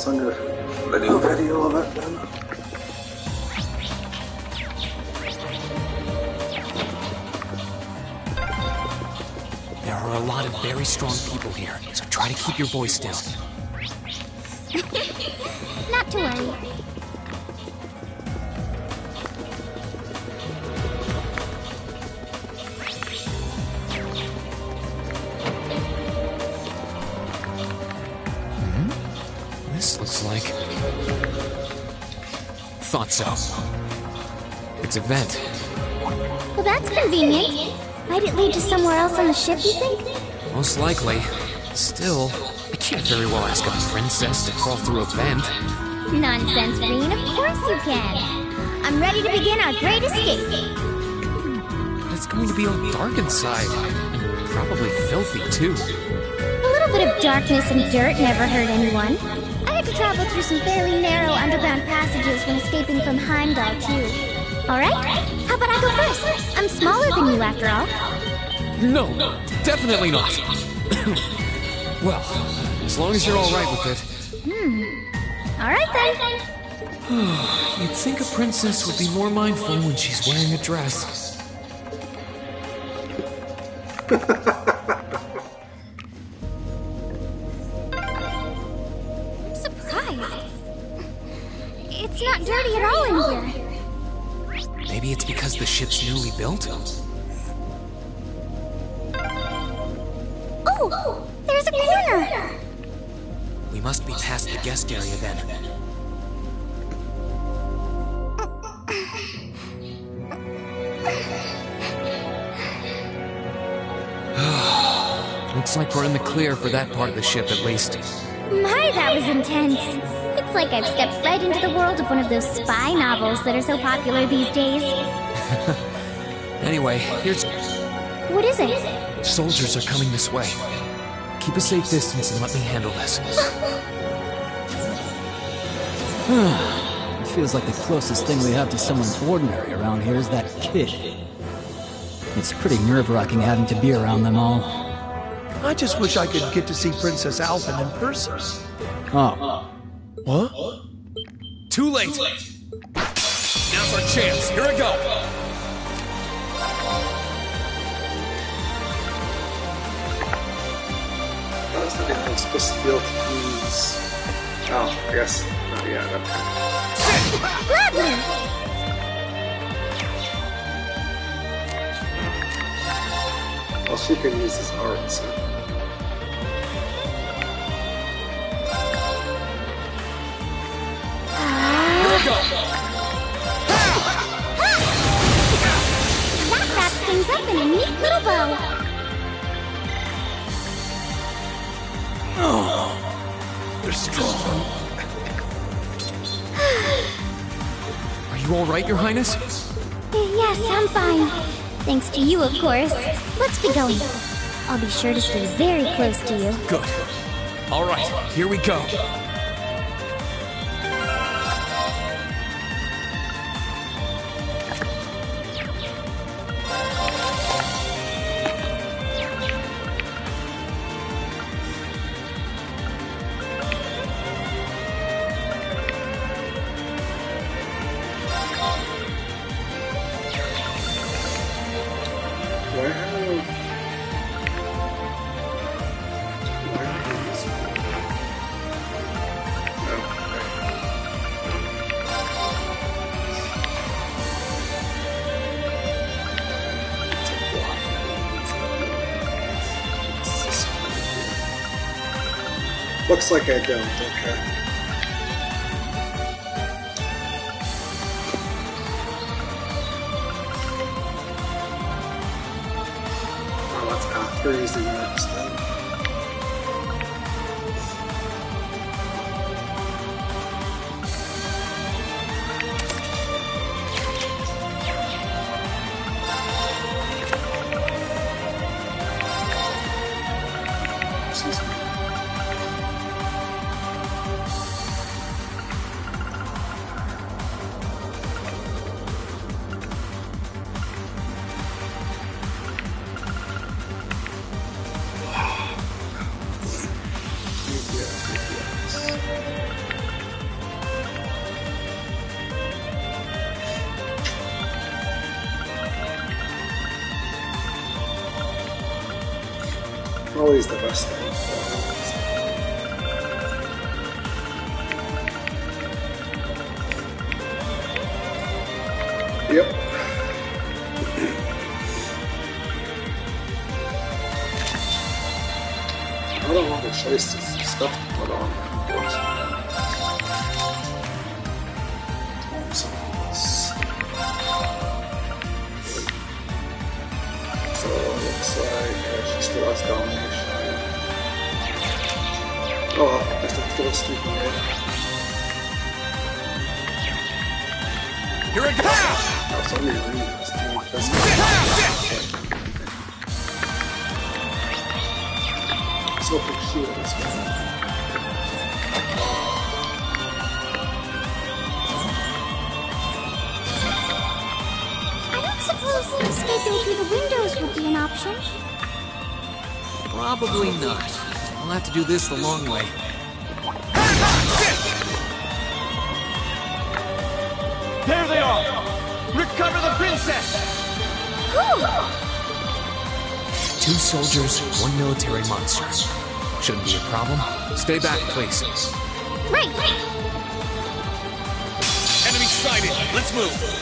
send a video of it then. There are a lot of very strong people here, so try to keep your voice down. Not to worry. This looks like... Thought so. It's a vent. Well, that's convenient. Might it lead to somewhere else on the ship, you think? Most likely. Still, I can't very well ask a princess to crawl through a vent. Nonsense, Green. Of course you can. I'm ready to begin our great escape. But it's going to be all dark inside. And probably filthy, too. A little bit of darkness and dirt never hurt anyone. I had to travel through some fairly narrow underground passages when escaping from Heimdall, too. Alright? How about I go first? I'm smaller than you, after all. No, definitely not. Well, as long as you're all right with it. Alright then. You'd think a princess would be more mindful when she's wearing a dress. I'm surprised. It's not dirty at all in here. Maybe it's because the ship's newly built? Oh! There's a corner! We must be past the guest area then. Looks like we're in the clear for that part of the ship at least. My, that was intense. It's like I've stepped right into the world of one of those spy novels that are so popular these days. Anyway, here's... What is it? Soldiers are coming this way. Keep a safe distance and let me handle this. It feels like the closest thing we have to someone ordinary around here is that kid. It's pretty nerve-wracking having to be around them all. I just wish I could get to see Princess Alphen in person. Oh. What? Too late! Now's our chance. Here I go! That's the difference supposed to be able to use. Oh, I guess. Not yet. Gladly! Well, she can use his art, so. Here we go! That wraps things up in a neat little bow. They're strong. Are you all right, Your Highness? Yes, I'm fine. Thanks to you, of course. Let's be going. I'll be sure to stay very close to you. Good. All right, here we go. Looks like I don't, okay. Oh, that's after using that then. Excuse me. always the best thing. Yep. I don't want to chase this stuff to put on. Something else. So it looks like she still has domination. Oh, I still feel stupid, right? Here it goes! That's only a reason. So for sure, this one. I don't suppose escaping through the windows would be an option. Probably not. I'll have to do this the long way. There they are! Recover the princess! Two soldiers, one military monster. Shouldn't be a problem. Stay back, please. Right. Enemy sighted. Let's move.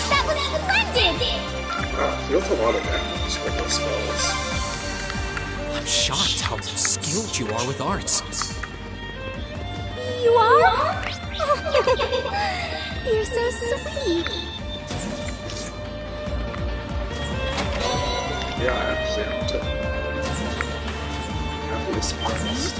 That was splendid! Feels a lot of damage with those spells. I'm shocked how skilled you are with arts. You are? You're so sweet. Yeah, I actually am too. Happy to surprised.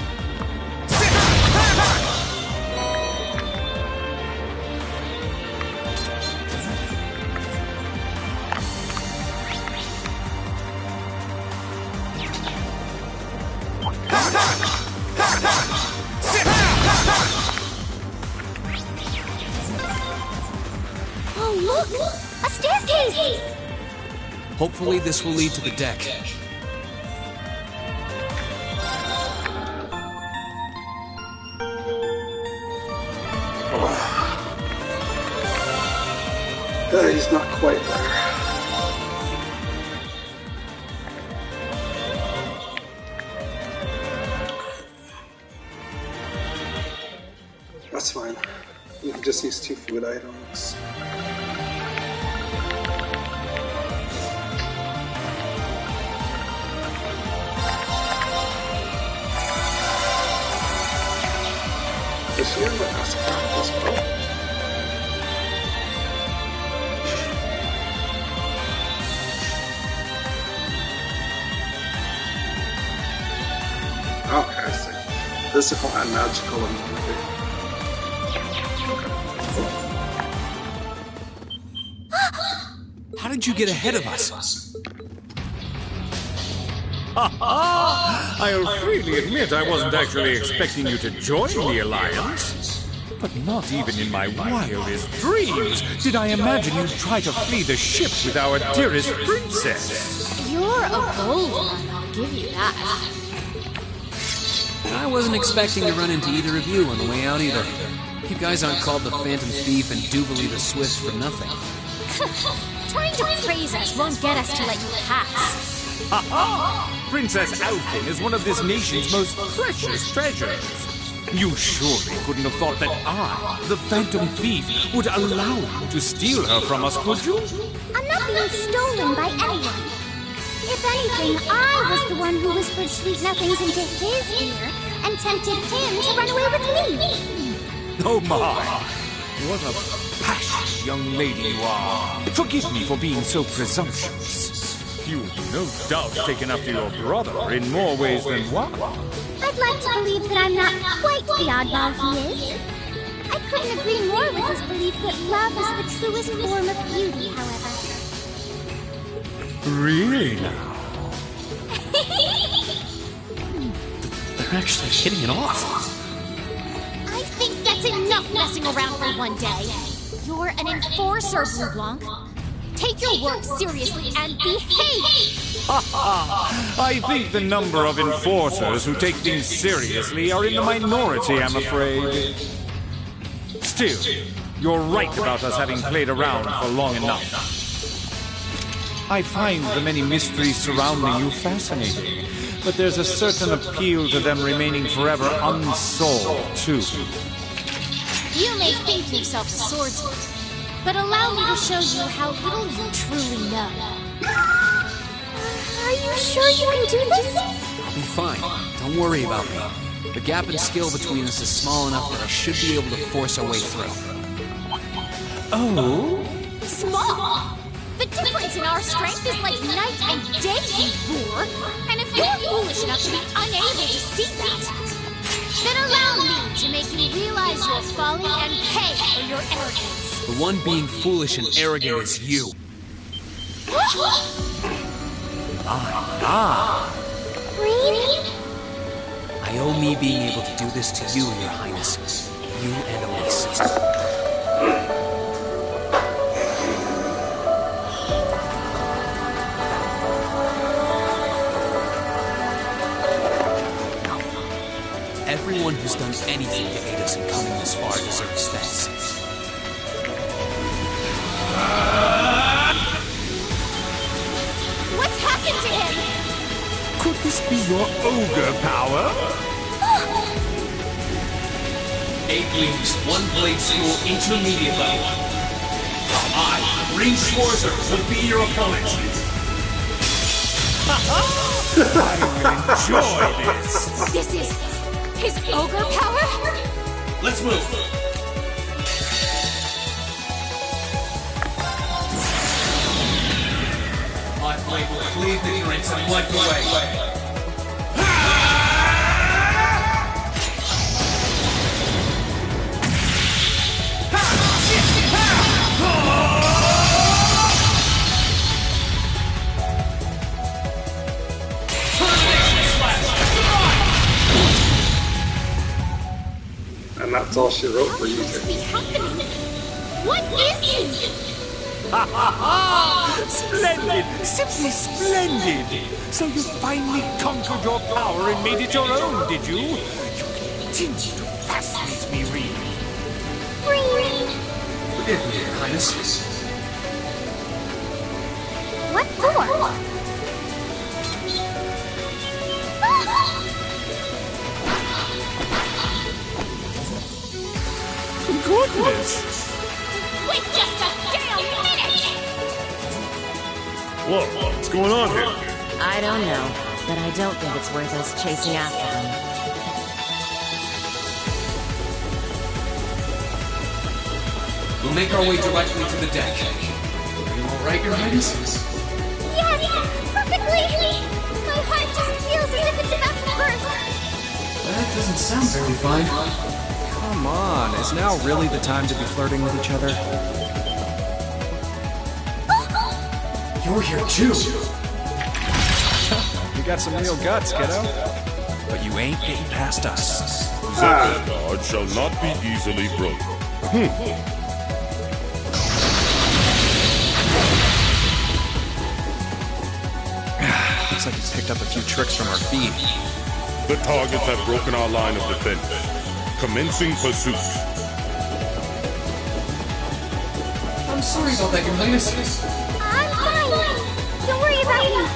Oh, look! A staircase! Hopefully this will lead to the deck. He's not quite there. That's fine. We can just use 2 food items. Does she have an ass crack as well? Okay, I see. Physical and magical immunity. How did you get ahead of us? I'll freely admit I wasn't actually expecting you to join the Alliance. But not even in my wildest dreams did I imagine you'd try to flee the ship with our dearest princess. You're a bold one, I'll give you that. I wasn't expecting to run into either of you on the way out either. You guys aren't called the Phantom Thief and Duvalie the Swift for nothing. Trying to praise us won't get us to let you pass. Princess Alfin is one of this nation's most precious treasures. You surely couldn't have thought that I, the Phantom Thief, would allow you to steal her from us, could you? I'm not being stolen by anyone. If anything, I was the one who whispered sweet nothings into his ear and tempted him to run away with me. Oh my! What a passionate young lady you are. Forgive me for being so presumptuous. You've no doubt taken after your brother in more ways than one. I'd like to believe that I'm not quite the oddball he is. I couldn't agree more with his belief that love is the truest form of beauty, however. Really now? They're actually hitting it off. I think that's enough messing around for one day. You're an enforcer, Blue Blanc. take your work seriously and behave! I think the number of enforcers who take things seriously are in the minority, I'm afraid. Still, you're right about us having played around for long enough. I find the many mysteries surrounding you fascinating, but there's a certain appeal to them remaining forever unsolved, too. You may think yourself a swordsman, but allow me to show you how little you truly know. Are you sure you can do this? I'll be fine. Don't worry about me. The gap in skill between us is small enough that I should be able to force our way through. Oh? Small! The difference in our strength is like night and day, you boor! And if you're foolish enough to be unable to see that, then allow me to make you realize your folly and pay for your arrogance. The one being foolish and arrogant is you. Rean? I owe me being able to do this to you, Your Highness. You and Elise. Everyone who's done anything to aid us in coming this far deserves thanks. What's happened to him? Could this be your ogre power? 8 weeks, 1 blade school, intermediate level. I, Rean Schwarzer, will be your opponent. I will enjoy this. This is his ogre power? Let's move. My blade will cleave ignorance and wipe away. And that's all she wrote for you What must two. be happening? What is he? Splendid! Simply splendid! So you finally conquered your power and made it your own, did you? You continue to fascinate me, Rean. Rean! Forgive me, Your Highness. What for? Goodness! Wait just a damn minute! What's going on here? I don't know, but I don't think it's worth us chasing after him. We'll make our way directly to the deck. Are you all right, Your Highness? Yes! Perfectly! My heart just feels as if it's about to burst! That doesn't sound very fine. Come on, is now really the time to be flirting with each other? You're here too. You got some real guts, kiddo. But you ain't getting past us. Zephyr guard shall not be easily broken. Looks like he's picked up a few tricks from our feed. The targets have broken our line of defense. Commencing pursuit. I'm sorry about that, Your Highness. I'm fine! Don't worry about me!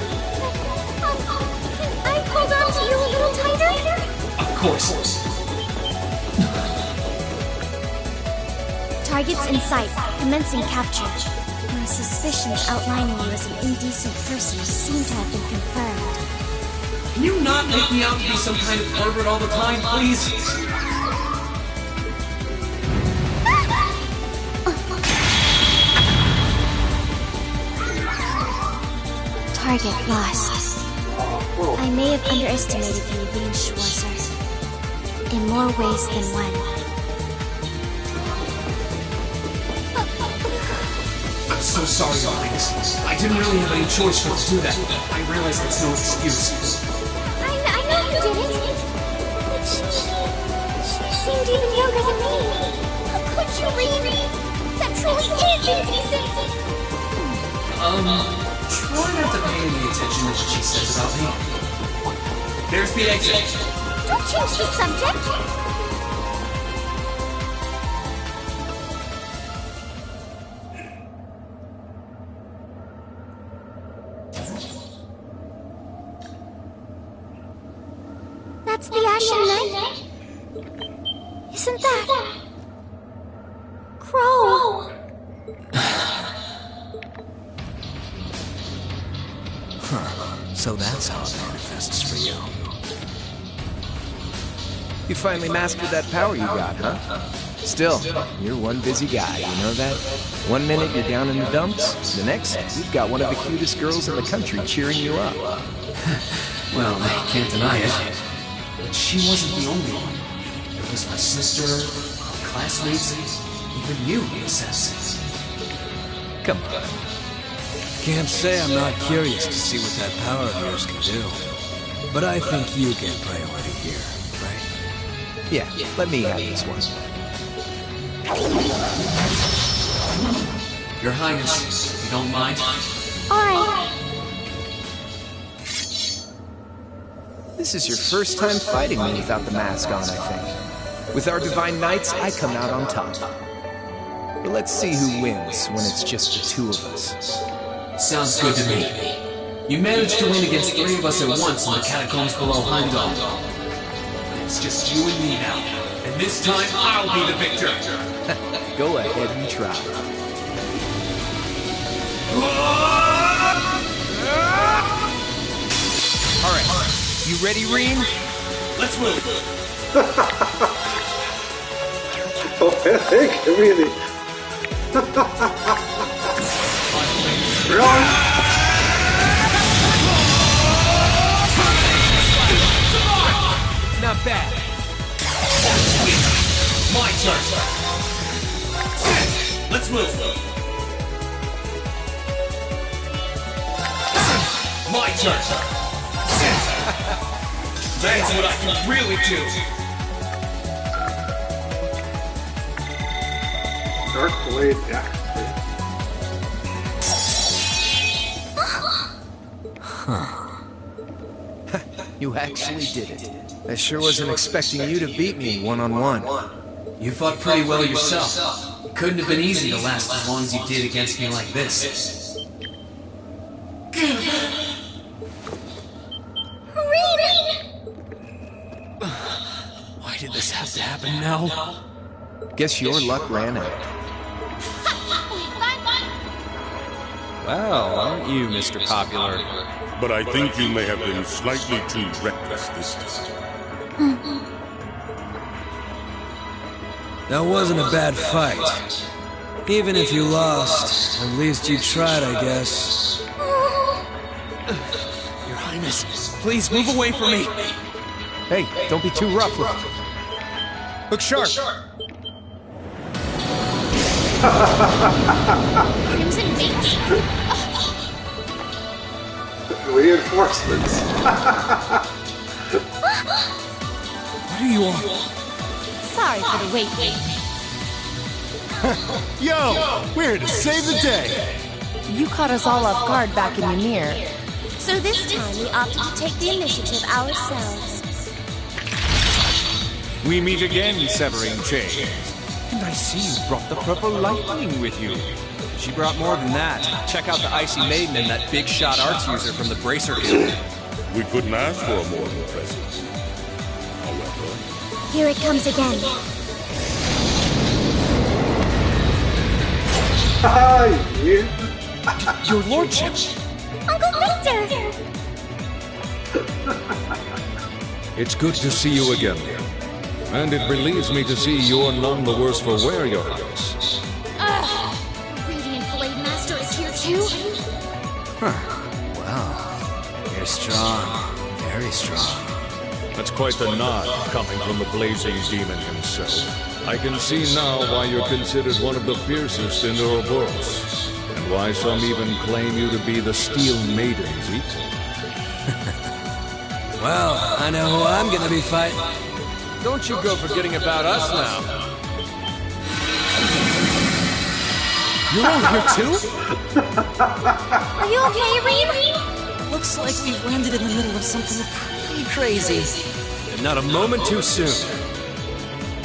Can I hold on to you a little tighter? Of course. Targets in sight, commencing capture. My suspicions outlining you as an indecent person seem to have been confirmed. Can you not make me out to be some kind of pervert all the time, please? Target lost. I may have underestimated you, Rean Schwarzer. In more ways than one. I'm so sorry, Your Highness. I didn't really have any choice but to do that. I realize that's no excuse. I know you didn't. But she seemed even younger than me. How could you, Rean? That truly is indecent. Try not to pay any attention to what she says about me. There's the exit. Don't change the subject. That's the Ashen Knight? Isn't that... Crow? So that's how it manifests for you. You finally mastered that power you got, huh? Still, you're one busy guy, you know that? One minute you're down in the dumps, the next, you've got one of the cutest girls in the country cheering you up. Well, I can't deny it. But she wasn't the only one. There was my sister, our classmates, even you, in a sense. Come on. Can't say I'm not curious to see what that power of yours can do. But I think you get priority here, right? Yeah, let me have this one. Your Highness, if you don't mind. Alright. This is your first time fighting me without the mask on, I think. With our Divine Knights, I come out on top. But let's see who wins when it's just the two of us. Sounds good to me. You managed to win against 3 of us at once in the catacombs below Heimdall. It's just you and me now. And this time, I'll be the victor. Go ahead and try. Alright, you ready, Rean? Let's move. Oh, hey, really? Run! Not bad. My turn. Let's move. My turn. That's what I can really do. Dark Blade Axe. You actually did it. I sure wasn't expecting you to beat me one-on-one. You fought pretty well yourself. It couldn't have been easy to last as long as you did against me like this. Why did this have to happen now? Guess your luck ran out. Well, aren't you, Mr. Popular? But I think you may have been slightly too reckless this time. That wasn't a bad fight. Even if you lost, at least you tried, I guess. Your Highness, please move away from me. Hey, don't be too rough with it. Look sharp. Crimson Wings? Reinforcements. What do you want? Sorry for the wait. Yo, we're here to save the day. You caught us all off guard back in Ymir. So this time we opted to take the initiative ourselves. We meet again, Severing Chain. And I see you brought the Purple Lightning with you. She brought more than that. Check out the Icy Maiden and that big shot arts user from the Bracer Guild. We couldn't ask for a more than present. However... Here it comes again. Hi, you. Your Lordship! Uncle Victor! It's good to see you again. And it relieves me to see you're none the worse for wear, Your Highness. Radiant Blade Master is here too? Wow. You're strong. Very strong. That's quite the nod coming from the blazing demon himself. I can see now why you're considered one of the fiercest in Ouroboros, and why some even claim you to be the Steel Maiden's equal. Well, I know who I'm gonna be fighting. Don't you go forgetting about us now. You're all here too? Are you okay, Reem? Looks like we've landed in the middle of something pretty crazy. And not a moment too soon.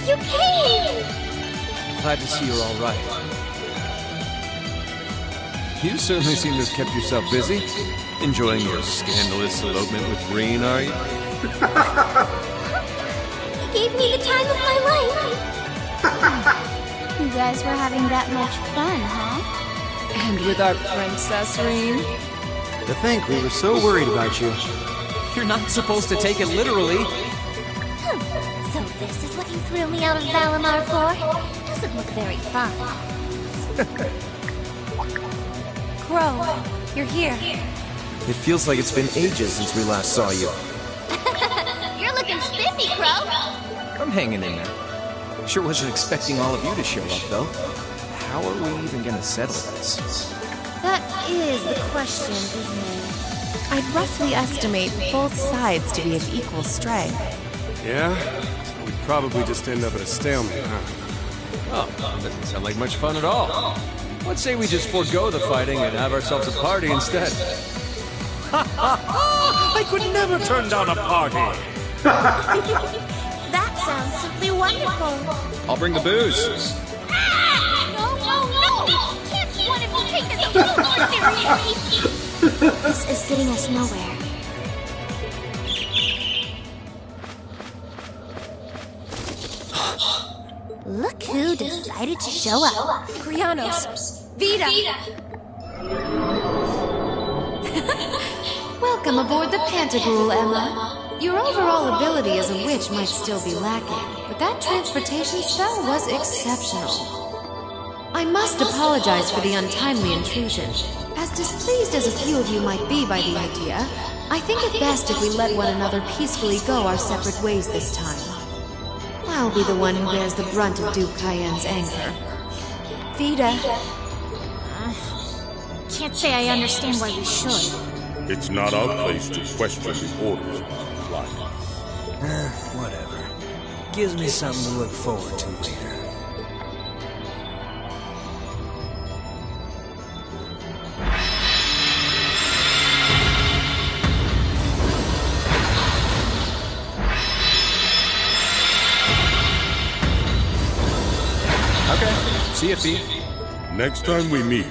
You came! Glad to see you're all right. You certainly seem to have kept yourself busy. Enjoying your scandalous elopement with Reen, are you? He gave me the time of my life. You guys were having that much fun, huh? And with our princess, Reen? To think we were so worried about you. You're not supposed to take it literally. So this is what you threw me out of Valimar for? Doesn't look very fun. Crow, you're here. It feels like it's been ages since we last saw you. You're looking spiffy, Crow. I'm hanging in there. Sure wasn't expecting all of you to show up, though. How are we even gonna settle this? That is the question, isn't it? I'd roughly estimate both sides to be of equal strength. Yeah? So we'd probably just end up at a stalemate, huh? Oh, doesn't sound like much fun at all. Let's say we just forego the fighting and have ourselves a party instead. I could never turn down a party. That sounds simply wonderful. I'll bring the booze. No! Can't one of you take this a little more seriously? This is getting us nowhere. Look who decided to show up. Krianos! Vida! Welcome aboard the Pantagruel, Emma. Your overall ability as a witch might still be lacking, but that transportation spell was exceptional. I must apologize for the untimely intrusion. As displeased as a few of you might be by the idea, I think it best if we let one another peacefully go our separate ways this time. I'll be the one who bears the brunt of Duke Cayenne's anger. Vida. Can't say I understand why we should. It's not our place to question the orders of our client. Whatever. Gives me something to look forward to later. Okay. See ya, Fee. Next time we meet,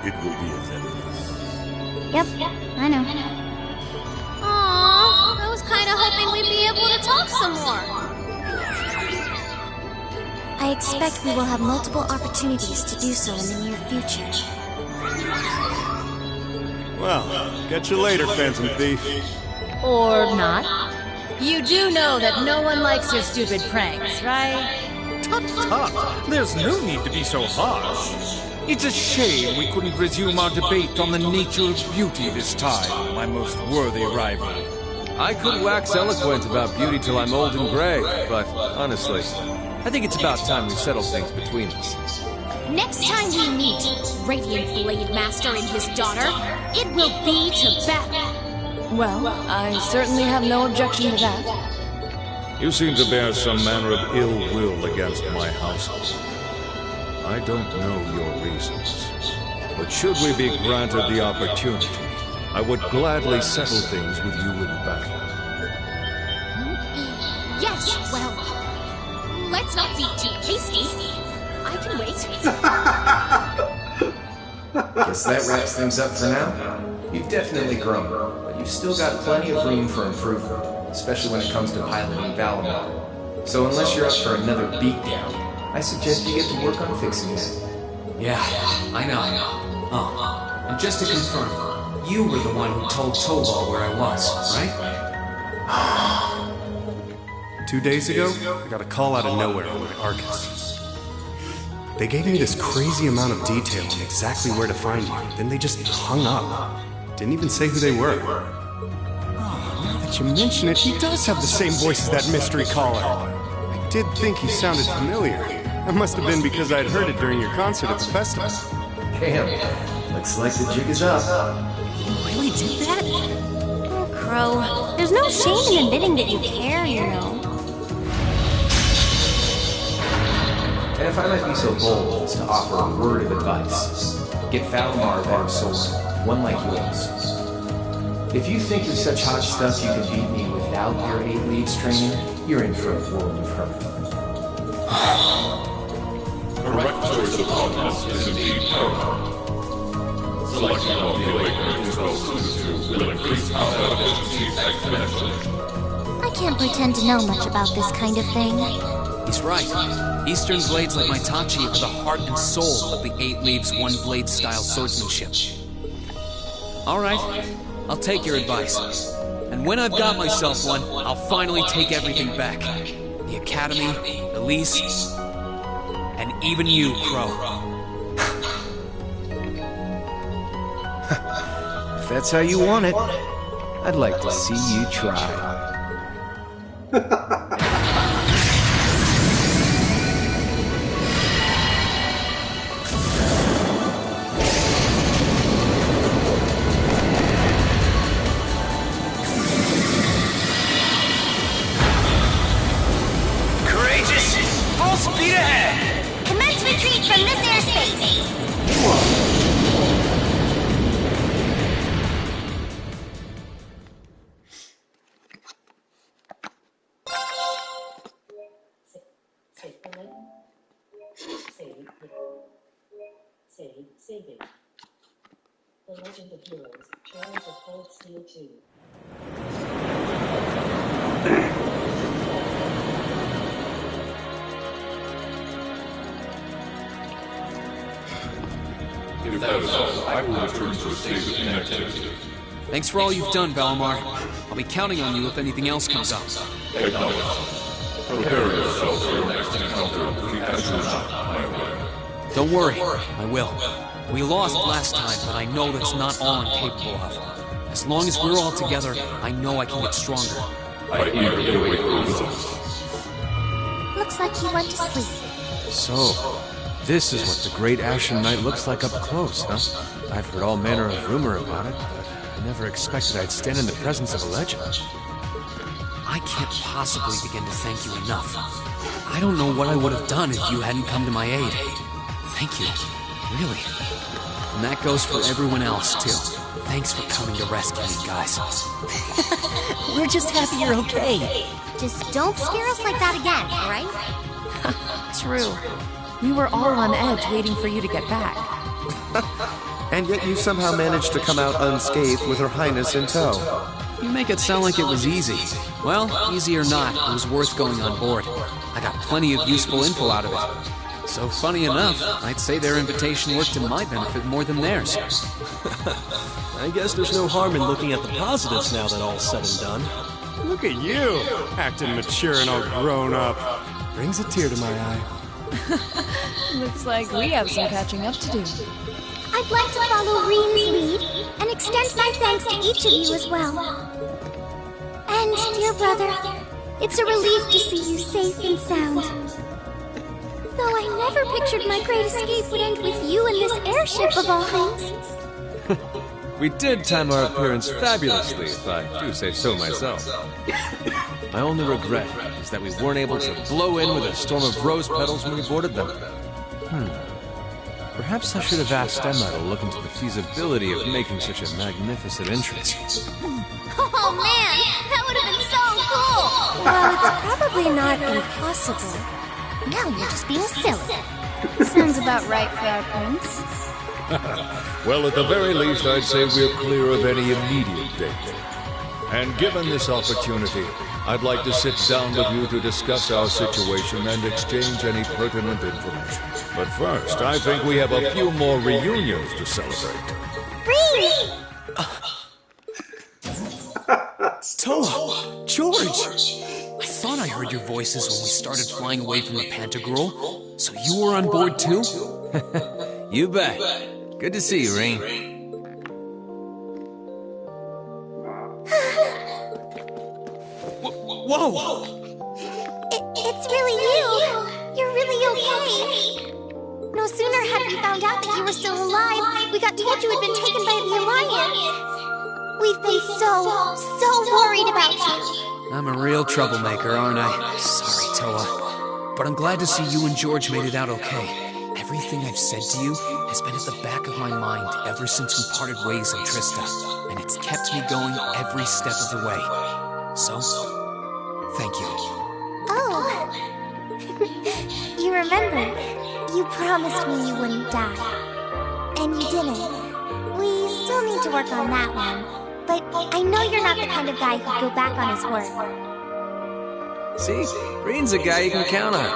it will be as endless. Yep, I know. Aww, I was kind of hoping we'd be able to talk some more. I expect we will have multiple opportunities to do so in the near future. Well, catch you later, Phantom Thief. Or not. You do know that no one likes your stupid pranks, right? Tut tut! There's no need to be so harsh. It's a shame we couldn't resume our debate on the nature of beauty this time, my most worthy rival. I could wax eloquent about beauty till I'm old and gray, but honestly, I think it's about time we settle things between us. Next time we meet Radiant Blade Master and his daughter, it will be to battle. Well, I certainly have no objection to that. You seem to bear some manner of ill will against my household. I don't know your reasons, but should we be granted the opportunity, I would gladly settle things with you in battle. Yes, well, let's not be too hasty. I can wait. Guess that wraps things up for now. You've definitely grown, but you've still got plenty of room for improvement, especially when it comes to piloting Valimar. So unless you're up for another beatdown, I suggest you get to work on fixing that. Yeah, I know. Oh, and just to confirm, you were the one who told Tobal where I was, right? 2 days ago, I got a call out of nowhere from the Arcus. They gave me this crazy amount of detail on exactly where to find you, then they just hung up. Didn't even say who they were. Oh, now that you mention it, he does have the same voice as that mystery caller. I did think he sounded familiar. That must have been because I'd heard it during your concert at the festival. Damn, looks like the jig is up. You really did that? Oh, Crow, there's no shame in admitting that you care, you know. And if I might be so bold as to offer a word of advice, get Valimar a better sword, one like yours. If you think you're such hot stuff you can beat me without your 8 leaves training, you're in for a world of hurt. Correct choice of partners is indeed paramount. Selection of the Awakener is well suited to will increase combat efficiency exponentially. I can't pretend to know much about this kind of thing. He's right. Eastern blades like Maitachi are the heart and soul of the 8 Leaves 1 Blade style swordsmanship. Alright, I'll take your advice. And when I've got myself one, I'll finally take everything back. The Academy, Elise, and even you, Crow. If that's how you want it, I'd like to see you try. Courageous! Full speed ahead! Commence retreat from this airspace! Saving. The Legend of Heroes, Trails of Cold Steel 2. If that is all, I will return to a state of inactivity. Thanks for all you've done, Valimar. I'll be counting on you if anything else comes up. Acknowledged. Prepare yourself for your next encounter with the Astronaut, my way. Don't worry, I will. We lost last time, but I know that's not all I'm capable of. As long as we're all together, I know I can get stronger. I eagerly await your results. Looks like he went to sleep. So, this is what the Great Ashen Knight looks like up close, huh? I've heard all manner of rumor about it, but I never expected I'd stand in the presence of a legend. I can't possibly begin to thank you enough. I don't know what I would have done if you hadn't come to my aid. Thank you. Really. And that goes for everyone else, too. Thanks for coming to rescue me, guys. We're just happy you're okay. Just don't scare us like that again, alright? True. We were all on edge waiting for you to get back. And yet you somehow managed to come out unscathed with Her Highness in tow. You make it sound like it was easy. Well, easy or not, it was worth going on board. I got plenty of useful info out of it. So funny enough, I'd say their invitation worked to my benefit more than theirs. I guess there's no harm in looking at the positives now that all's said and done. Look at you, acting mature and all grown up. Brings a tear to my eye. Looks like we have some catching up to do. I'd like to follow Reen's lead and extend my thanks to each of you as well. And, dear brother, it's a relief to see you safe and sound. Though I never pictured my great escape would end with you in this airship of all things. We did time our appearance fabulously, if I do say so myself. My only regret is that we weren't able to blow in with a storm of rose petals when we boarded them. Perhaps I should have asked Emma to look into the feasibility of making such a magnificent entrance. Oh man, that would have been so cool! Well, it's probably not impossible. Now you're just being silly. Sounds about right for our prince. Well, at the very least, I'd say we're clear of any immediate danger. And given this opportunity, I'd like to sit down with you to discuss our situation and exchange any pertinent information. But first, I think we have a few more reunions to celebrate. Reen! Toa! George! I thought I heard your voices when we started flying away from the Pantagruel. So you were on board too? You bet. Good to see you, Reen. Whoa! It's really you! You're really okay! No sooner had we found out that you were still alive, we got told you had been taken by the Alliance. We've been so worried about you. I'm a real troublemaker, aren't I? Sorry, Toa. but I'm glad to see you and George made it out okay. Everything I've said to you has been at the back of my mind ever since we parted ways in Trista, and it's kept me going every step of the way. So, thank you. Oh. You remember, you promised me you wouldn't die. And you didn't. We still need to work on that one, but I know you're not the kind of guy who'd go back on his word. See? Reen's a guy you can count on.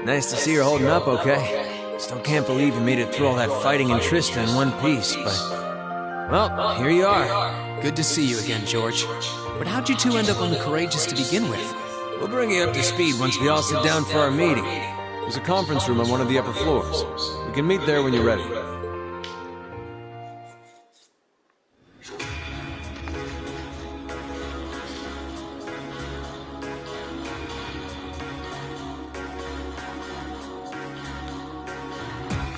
Nice to see you're holding up okay. Still can't believe you made it through all that fighting in Trista in one piece, but... well, here you are. Good to see you again, George. But how'd you two end up on the Courageous to begin with? We'll bring you up to speed once we all sit down for our meeting. There's a conference room on one of the upper floors. We can meet there when you're ready.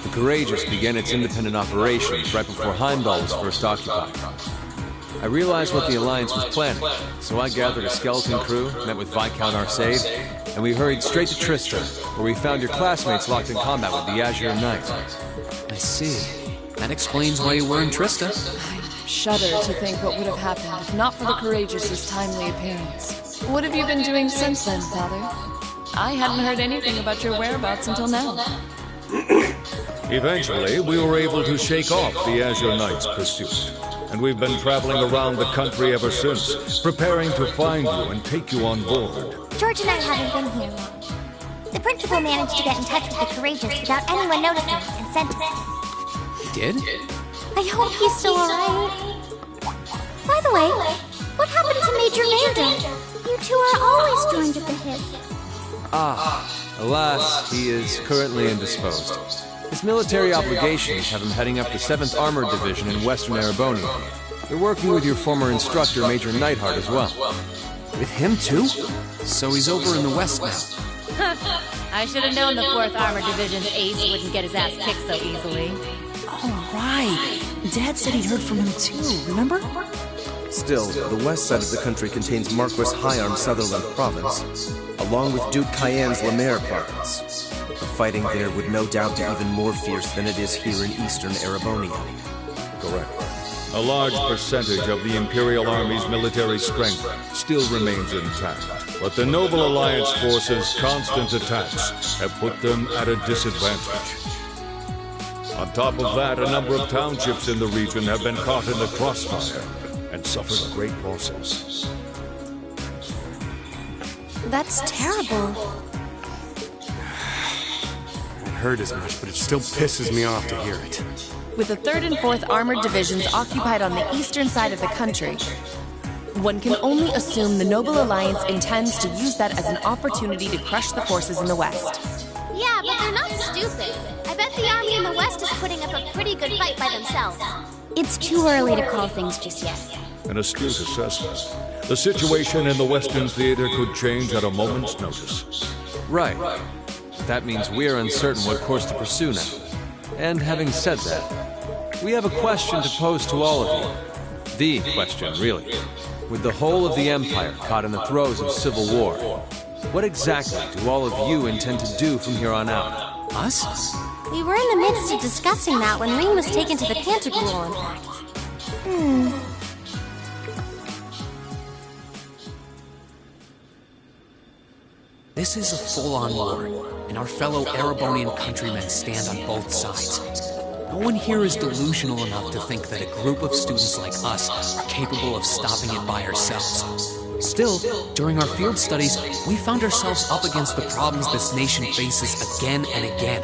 The Courageous began its independent operations right before Heimdall was first occupied. I realized what the Alliance was planning, so I gathered a skeleton crew, met with Viscount Arcade, and we hurried straight to Trista, where we found your classmates locked in combat with the Azure Knight. I see. That explains why you were in Trista. I shudder to think what would have happened if not for the Courageous' timely appearance. What have you been doing since then, Father? I hadn't heard anything about your whereabouts until now. Eventually, we were able to shake off the Azure Knight's pursuit. And we've been traveling around the country ever since, preparing to find you and take you on board. George and I haven't been here long. The principal managed to get in touch with the Courageous without anyone noticing and sent us here. He did? I hope he's still alright. By the way, what happened to Major Vander? You two are always joined at the hip. Alas, he is currently indisposed. His military obligations have him heading up the 7th Armored Division in Western Erebonia. You're working with your former instructor, Major Neidhart, as well. With him, too? So he's over in the west now. I should have known the 4th Armored Division's ace wouldn't get his ass kicked so easily. Oh, right. Dad said he'd heard from him too, remember? Still, the west side of the country contains Marquis Hyarm's Sutherland province, along with Duke Cayenne's Lemaire province. The fighting there would no doubt be even more fierce than it is here in eastern Erebonia. Correct. A large percentage of the Imperial Army's military strength still remains intact, but the Noble Alliance forces' constant attacks have put them at a disadvantage. On top of that, a number of townships in the region have been caught in the crossfire and suffered great losses. That's terrible. I heard as much, but it still pisses me off to hear it. With the 3rd and 4th Armored Divisions occupied on the eastern side of the country, one can only assume the Noble Alliance intends to use that as an opportunity to crush the forces in the west. Yeah, but they're not stupid. I bet the army in the west is putting up a pretty good fight by themselves. It's too early to call things just yet. An astute assessment. The situation in the Western Theater could change at a moment's notice. Right. But that means we're uncertain what course to pursue now. And having said that, we have a question to pose to all of you. The question, really. With the whole of the Empire caught in the throes of civil war, what exactly do all of you intend to do from here on out? Us? We were in the midst of discussing that when Reen was taken to the Pantagruel, in fact. This is a full-on war, and our fellow Erebonian countrymen stand on both sides. No one here is delusional enough to think that a group of students like us are capable of stopping it by ourselves. Still, during our field studies, we found ourselves up against the problems this nation faces again and again.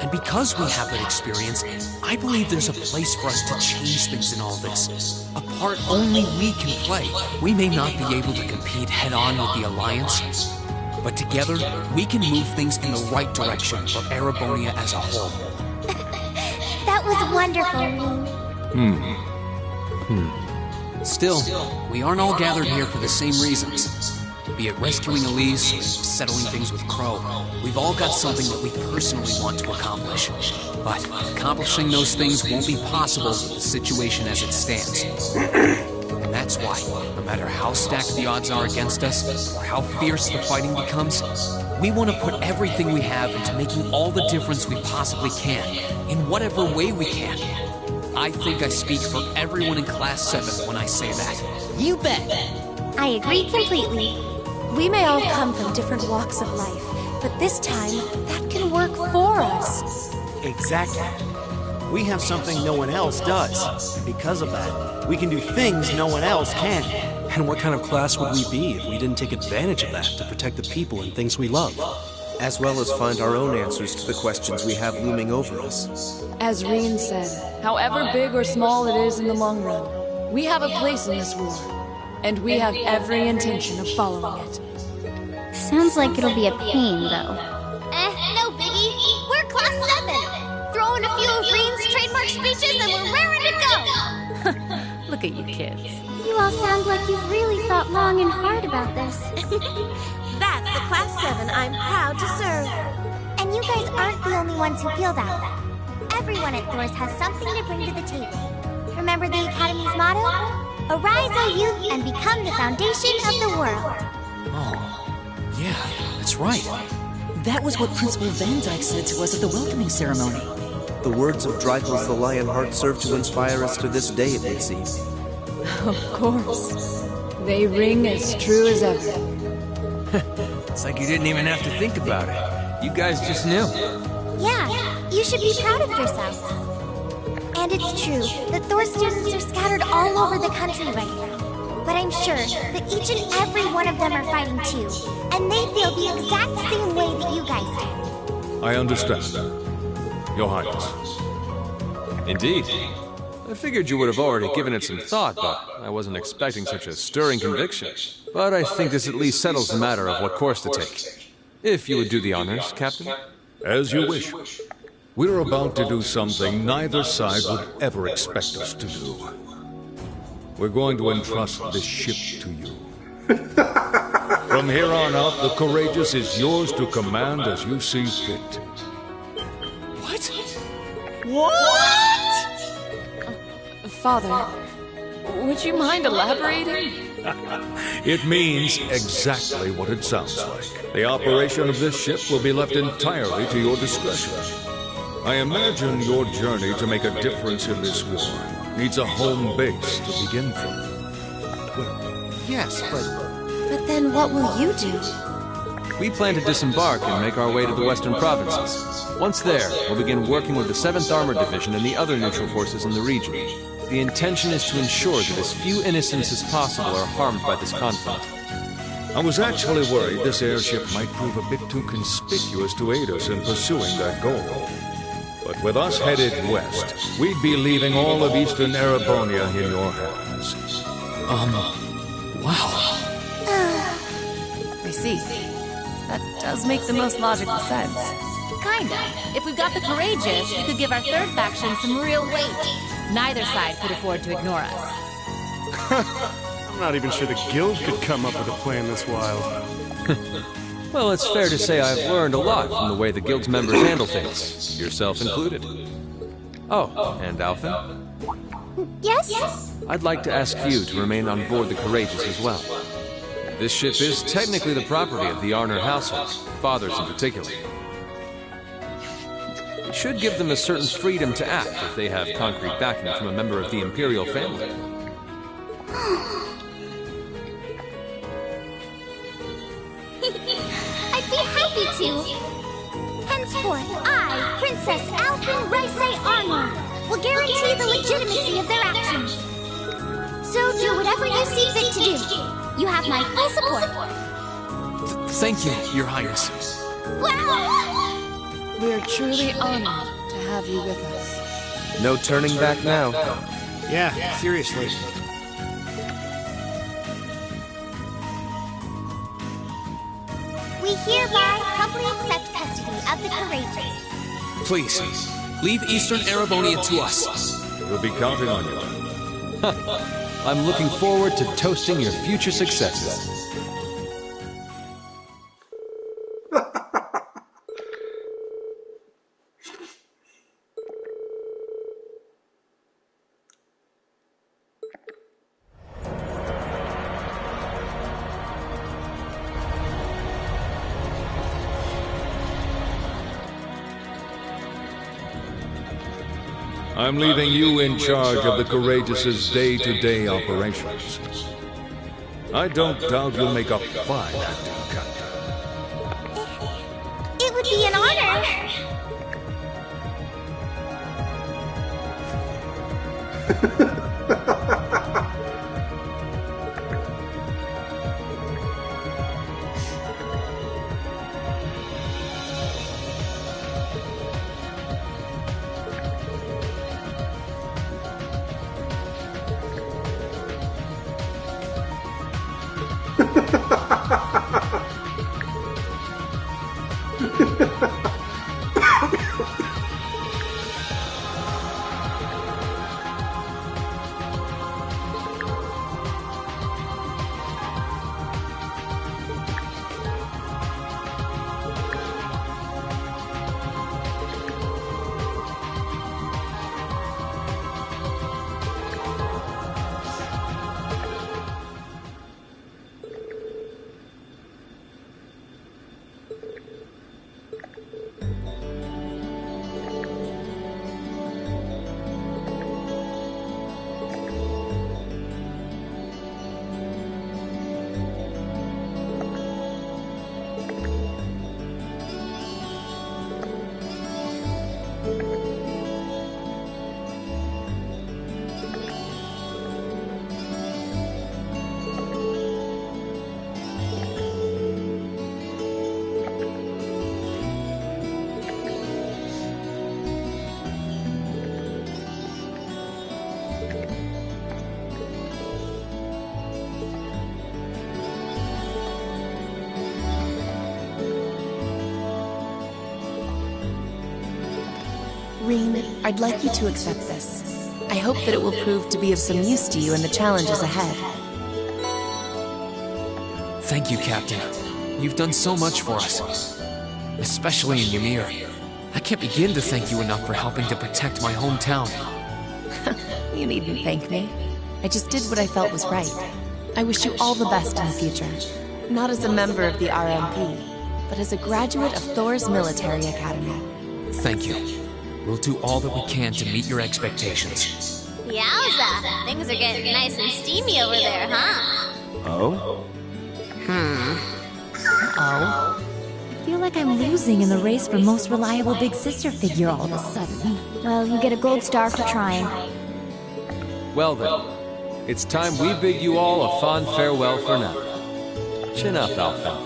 And because we have that experience, I believe there's a place for us to change things in all this. A part only we can play. We may not be able to compete head-on with the Alliance, but together, we can move things in the right direction for Erebonia as a whole. That was wonderful, Reen. Still, we aren't all gathered here for the same reasons. Be it rescuing Elise or settling things with Crow, we've all got something that we personally want to accomplish. But accomplishing those things won't be possible with the situation as it stands. And That's why, no matter how stacked the odds are against us, or how fierce the fighting becomes, we want to put everything we have into making all the difference we possibly can, in whatever way we can. I think I speak for everyone in Class 7 when I say that. You bet! I agree completely. We may all come from different walks of life, but this time, that can work for us. Exactly. We have something no one else does. And because of that, we can do things no one else can. And what kind of class would we be if we didn't take advantage of that to protect the people and things we love? As well as find our own answers to the questions we have looming over us. As Reen said, however big or small it is in the long run, we have a place in this war, and we have every intention of following it. Sounds like it'll be a pain, though. No biggie. We're Class 7. Throw in a few of Reen's trademark speeches and we're raring to go. Look at you kids. You all sound like you've really thought long and hard about this. That's the Class 7 I'm proud to serve. And you guys aren't the only ones who feel that way. Everyone at Thors has something to bring to the table. Remember the Academy's motto? Arise, O youth, and become the foundation of the world. Oh, yeah, that's right. That was what Principal Van Dyke said to us at the welcoming ceremony. The words of Drykel's the Lionheart serve to inspire us to this day, it would seem. Of course. They ring as true as ever. It's like you didn't even have to think about it. You guys just knew. Yeah, you should be proud of yourselves. And it's true that Thor students are scattered all over the country right now. But I'm sure that each and every one of them are fighting too, and they feel the exact same way that you guys do. I understand that, Your Highness. Indeed. I figured you would have already given it some thought, but I wasn't expecting such a stirring conviction. But I think this at least settles the matter of what course to take. If you would do the honors, Captain. As you wish. We're about to do something neither side would ever expect us to do. We're going to entrust this ship to you. From here on out, the Courageous is yours to command as you see fit. What? What? Father, would you mind elaborating? It means exactly what it sounds like. The operation of this ship will be left entirely to your discretion. I imagine your journey to make a difference in this war needs a home base to begin from. Yes, but then what will you do? We plan to disembark and make our way to the western provinces. Once there, we'll begin working with the 7th Armored Division and the other neutral forces in the region. The intention is to ensure that as few innocents as possible are harmed by this conflict. I was actually worried this airship might prove a bit too conspicuous to aid us in pursuing that goal. But with us headed west, we'd be leaving all of Eastern Erebonia in your hands. Wow. I see. That does make the most logical sense. Kinda. If we've got the Courageous, we could give our third faction some real weight. Neither side could afford to ignore us. I'm not even sure the Guild could come up with a plan this wild. Well, it's fair to say I've learned a lot from the way the Guild's members handle things, yourself included. Oh, and Alphen? Yes? I'd like to ask you to remain on board the Courageous as well. This ship is technically the property of the Arner household, fathers in particular. It should give them a certain freedom to act if they have concrete backing from a member of the Imperial family. I'd be happy to. Henceforth, I, Princess Alphen Raisei Arner, will guarantee the legitimacy of their actions. So do whatever you see fit to do. You have my full support. Thank you, Your Highness. We're truly honored to have you with us. No turning back now. Yeah, seriously. We hereby humbly accept custody of the Courageous. Please, leave Eastern Erebonia to us. We'll be counting on you. I'm looking forward to toasting your future successes. I'm leaving you in charge of the Courageous' day-to-day operations. I don't doubt you'll make a fine acting captain. It would be an honor. Rean, I'd like you to accept this. I hope that it will prove to be of some use to you in the challenges ahead. Thank you, Captain. You've done so much for us. Especially in Ymir. I can't begin to thank you enough for helping to protect my hometown. You needn't thank me. I just did what I felt was right. I wish you all the best in the future. Not as a member of the RMP, but as a graduate of Thor's Military Academy. Thank you. We'll do all that we can to meet your expectations. Yowza! Things are getting nice and steamy over there, huh? Oh? I feel like I'm losing in the race for most reliable big sister figure all of a sudden. Well, you get a gold star for trying. Well then, it's time we bid you all a fond farewell for now. Chin up, Alpha.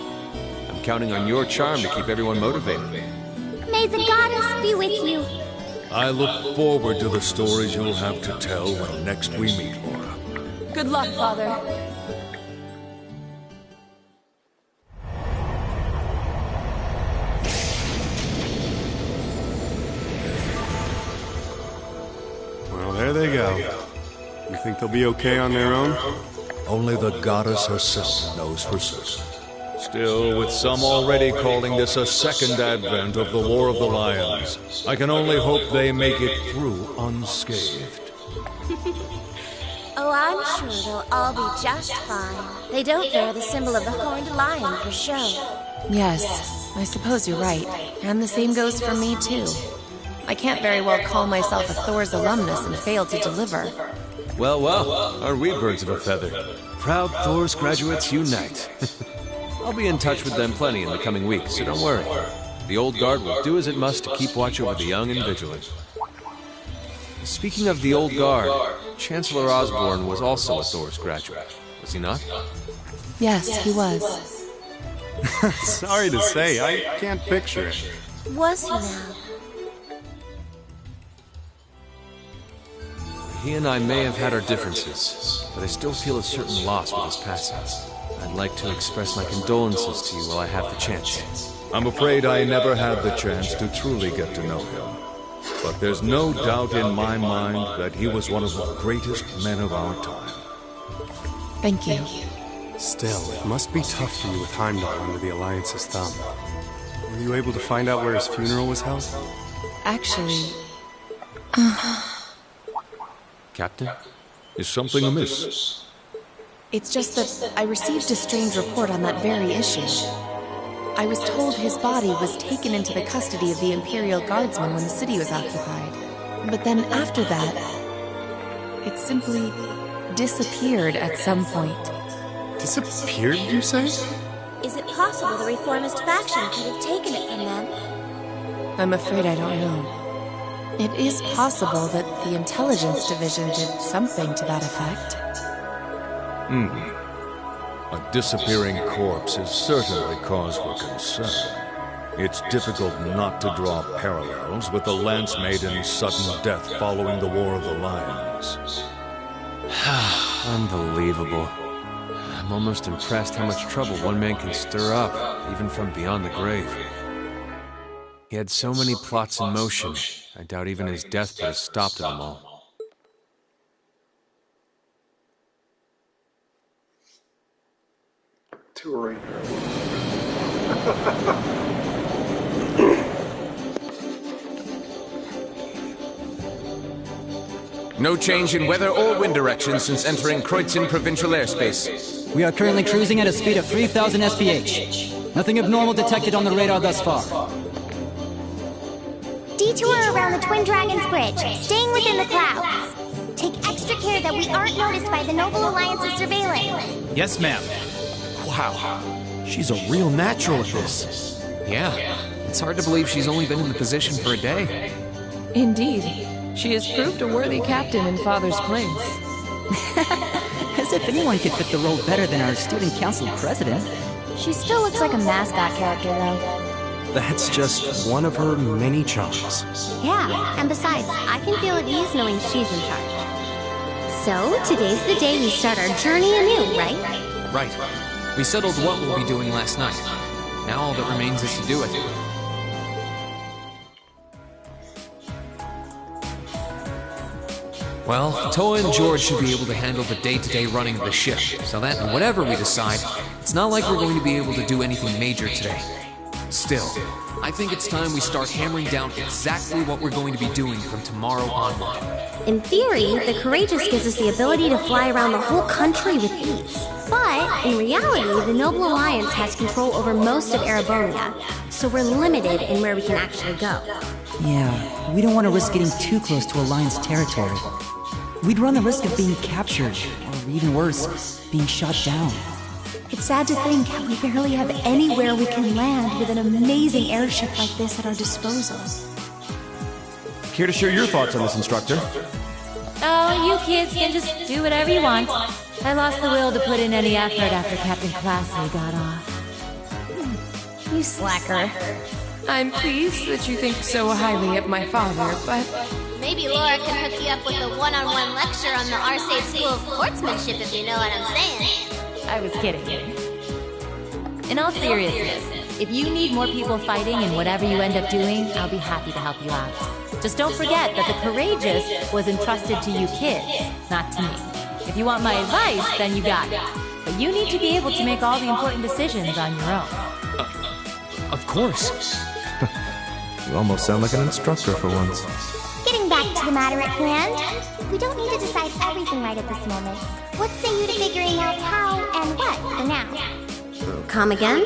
I'm counting on your charm to keep everyone motivated. May the goddess be with you. I look forward to the stories you'll have to tell when next we meet, Laura. Good luck, Father. Well, there they go. You think they'll be okay on their own? Only the goddess herself knows for certain. Still, with some already calling this a second advent of the War of the Lions, I can only hope they make it through unscathed. Oh, I'm sure they'll all be just fine. They don't bear the symbol of the horned lion for show. Yes, I suppose you're right. And the same goes for me, too. I can't very well call myself a Thor's alumnus and fail to deliver. Well, well, aren't we birds of a feather? Proud Thor's graduates unite. I'll be in touch with them plenty in the coming weeks, so don't worry. The Old Guard will do as it must to keep watch over the young and vigilant. Speaking of the Old Guard, Chancellor Osborne was also a Thor's graduate, was he not? Yes, he was. Sorry to say, I can't picture it. Was he now? He and I may have had our differences, but I still feel a certain loss with his passing. I'd like to express my condolences to you while I have the chance. I'm afraid I never had the chance to truly get to know him. But there's no doubt in my mind that he was one of the greatest men of our time. Thank you. Still, it must be tough for you with Heimdall under the Alliance's thumb. Were you able to find out where his funeral was held? Actually... Captain? Is something amiss? It's just that I received a strange report on that very issue. I was told his body was taken into the custody of the Imperial Guardsmen when the city was occupied. But then after that, it simply disappeared at some point. Disappeared, you say? Is it possible the reformist faction could have taken it from them? I'm afraid I don't know. It is possible that the intelligence division did something to that effect. A disappearing corpse is certainly cause for concern. It's difficult not to draw parallels with the Lance Maiden's sudden death following the War of the Lions. Unbelievable. I'm almost impressed how much trouble one man can stir up, even from beyond the grave. He had so many plots in motion, I doubt even his death put a stop to them all. Touring. No change in weather or wind direction since entering Kreuzin provincial airspace. We are currently cruising at a speed of 3,000 SPH. Nothing abnormal detected on the radar thus far. Detour around the Twin Dragons Bridge, staying within the clouds. Take extra care that we aren't noticed by the Noble Alliance's surveillance. Yes, ma'am. Wow. She's a real natural at this. Yeah. It's hard to believe she's only been in the position for a day. Indeed. She has proved a worthy captain in Father's place. As if anyone could fit the role better than our student council president. She still looks like a mascot character, though. That's just one of her many charms. Yeah, and besides, I can feel at ease knowing she's in charge. So, today's the day we start our journey anew, right? Right. We settled what we'll be doing last night. Now all that remains is to do it. Well, Toa and George should be able to handle the day-to-day running of the ship, so that whatever we decide, it's not like we're going to be able to do anything major today. Still, I think it's time we start hammering down exactly what we're going to be doing from tomorrow onward. In theory, the Courageous gives us the ability to fly around the whole country with ease. But, in reality, the Noble Alliance has control over most of Erebonia, so we're limited in where we can actually go. Yeah, we don't want to risk getting too close to Alliance territory. We'd run the risk of being captured, or even worse, being shot down. It's sad to think how we barely have anywhere we can land with an amazing airship like this at our disposal. Care to share your thoughts on this, instructor? Oh, you kids can just do whatever you want. I lost the will to put in any effort after Captain Classy got off. You slacker. I'm pleased that you think so highly of my father, but... Maybe Laura can hook you up with a one-on-one lecture on the Arcade School of Sportsmanship, if you know what I'm saying. I was kidding. In all seriousness, if you need more people fighting in whatever you end up doing, I'll be happy to help you out. Just don't forget that the Courageous was entrusted to you kids, not to me. If you want my advice, then you got it. But you need to be able to make all the important decisions on your own. Of course. You almost sound like an instructor for once. Getting back to the matter at hand, we don't need to decide everything right at this moment. What say you to figuring out how and what for now? Come again?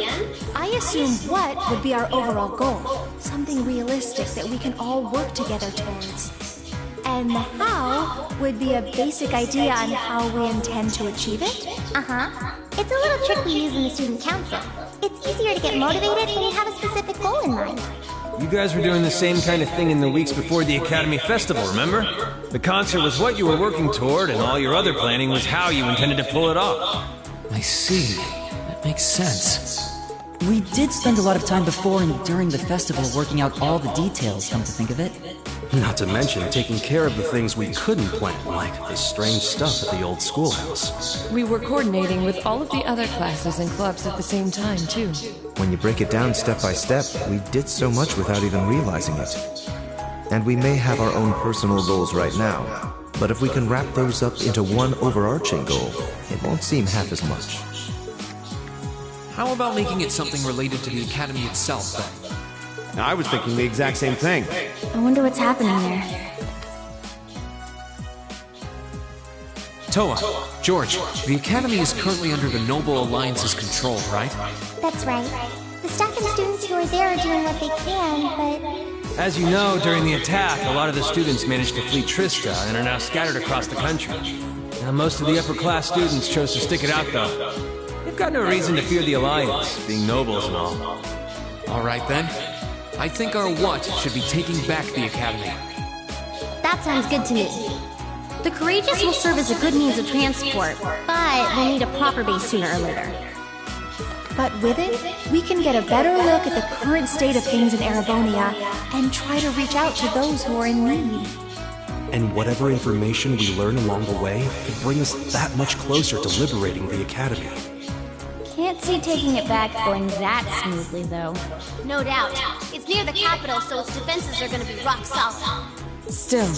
I assume what would be our overall goal. Something realistic that we can all work together towards. And the how would be a basic idea on how we intend to achieve it? Uh-huh. It's a little trick we use in the student council. It's easier to get motivated when you have a specific goal in mind. You guys were doing the same kind of thing in the weeks before the Academy Festival, remember? The concert was what you were working toward, and all your other planning was how you intended to pull it off. I see. That makes sense. We did spend a lot of time before and during the festival working out all the details, come to think of it. Not to mention taking care of the things we couldn't plan, like the strange stuff at the old schoolhouse. We were coordinating with all of the other classes and clubs at the same time, too. When you break it down step by step, we did so much without even realizing it. And we may have our own personal goals right now, but if we can wrap those up into one overarching goal, it won't seem half as much. How about making it something related to the Academy itself, then? Now, I was thinking the exact same thing. I wonder what's happening there. Toa, George, the Academy is currently under the Noble Alliance's control, right? That's right. The staff and students who are there are doing what they can, but As you know, during the attack, a lot of the students managed to flee Trista and are now scattered across the country. Now, most of the upper-class students chose to stick it out, though. They've got no reason to fear the Alliance, being nobles and all. All right, then. I think our what should be taking back the Academy. That sounds good to me. The Courageous will serve as a good means of transport, but we'll need a proper base sooner or later. But with it, we can get a better look at the current state of things in Erebonia and try to reach out to those who are in need. And whatever information we learn along the way could bring us that much closer to liberating the Academy. Can't see taking it back going that smoothly, though. No doubt. It's near the capital, so its defenses are gonna be rock solid. Still,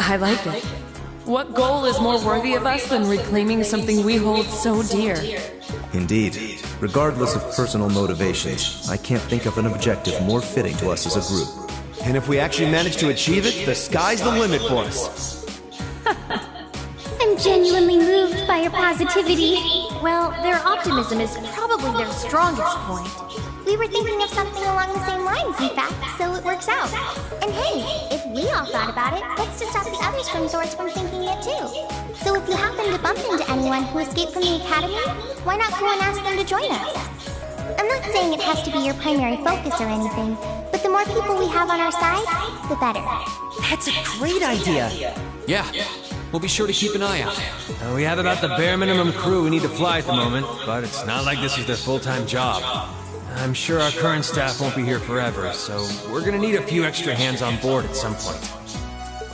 I like it. What goal is more worthy of us than reclaiming something we hold so dear? Indeed. Regardless of personal motivations, I can't think of an objective more fitting to us as a group. And if we actually manage to achieve it, the sky's the limit for us. I'm genuinely moved by your positivity. Well, their optimism is probably their strongest point. We were thinking of something along the same lines, in fact, so it works out. And hey, if we all thought about it, what's to stop the other swim swords from thinking it too? So if you happen to bump into anyone who escaped from the Academy, why not go and ask them to join us? I'm not saying it has to be your primary focus or anything, but the more people we have on our side, the better. That's a great idea. Yeah, we'll be sure to keep an eye out. We have about the bare minimum crew we need to fly at the moment, but it's not like this is their full-time job. I'm sure our current staff won't be here forever, so we're gonna need a few extra hands on board at some point.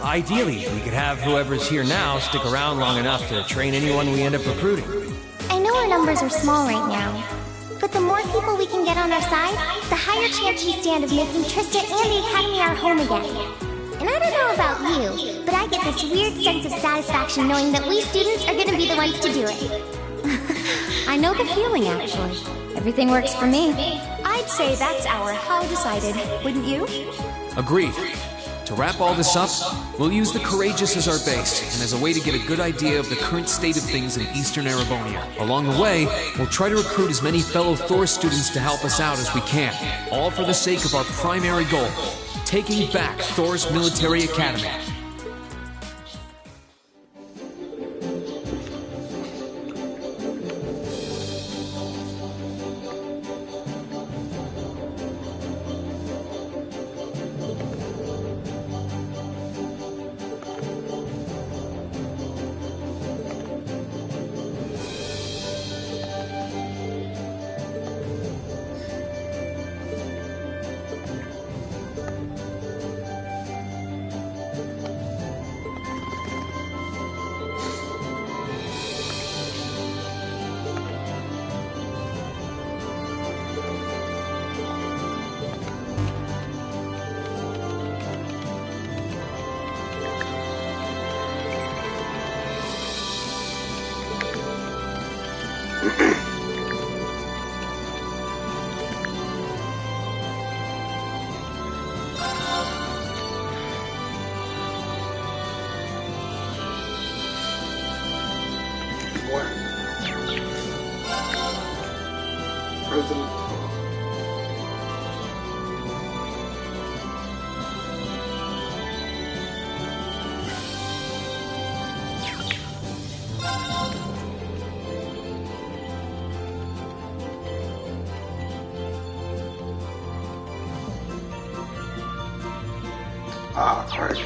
Ideally, we could have whoever's here now stick around long enough to train anyone we end up recruiting. I know our numbers are small right now, but the more people we can get on our side, the higher chance we stand of making Trista and the Academy our home again. And I don't know about you, but I get this weird sense of satisfaction knowing that we students are gonna be the ones to do it. I know the feeling, actually. Everything works for me. I'd say that's our how decided, wouldn't you? Agreed. To wrap all this up, we'll use the Courageous as our base, and as a way to get a good idea of the current state of things in Eastern Erebonia. Along the way, we'll try to recruit as many fellow Thor students to help us out as we can, all for the sake of our primary goal, taking back Thor's military academy. Alright.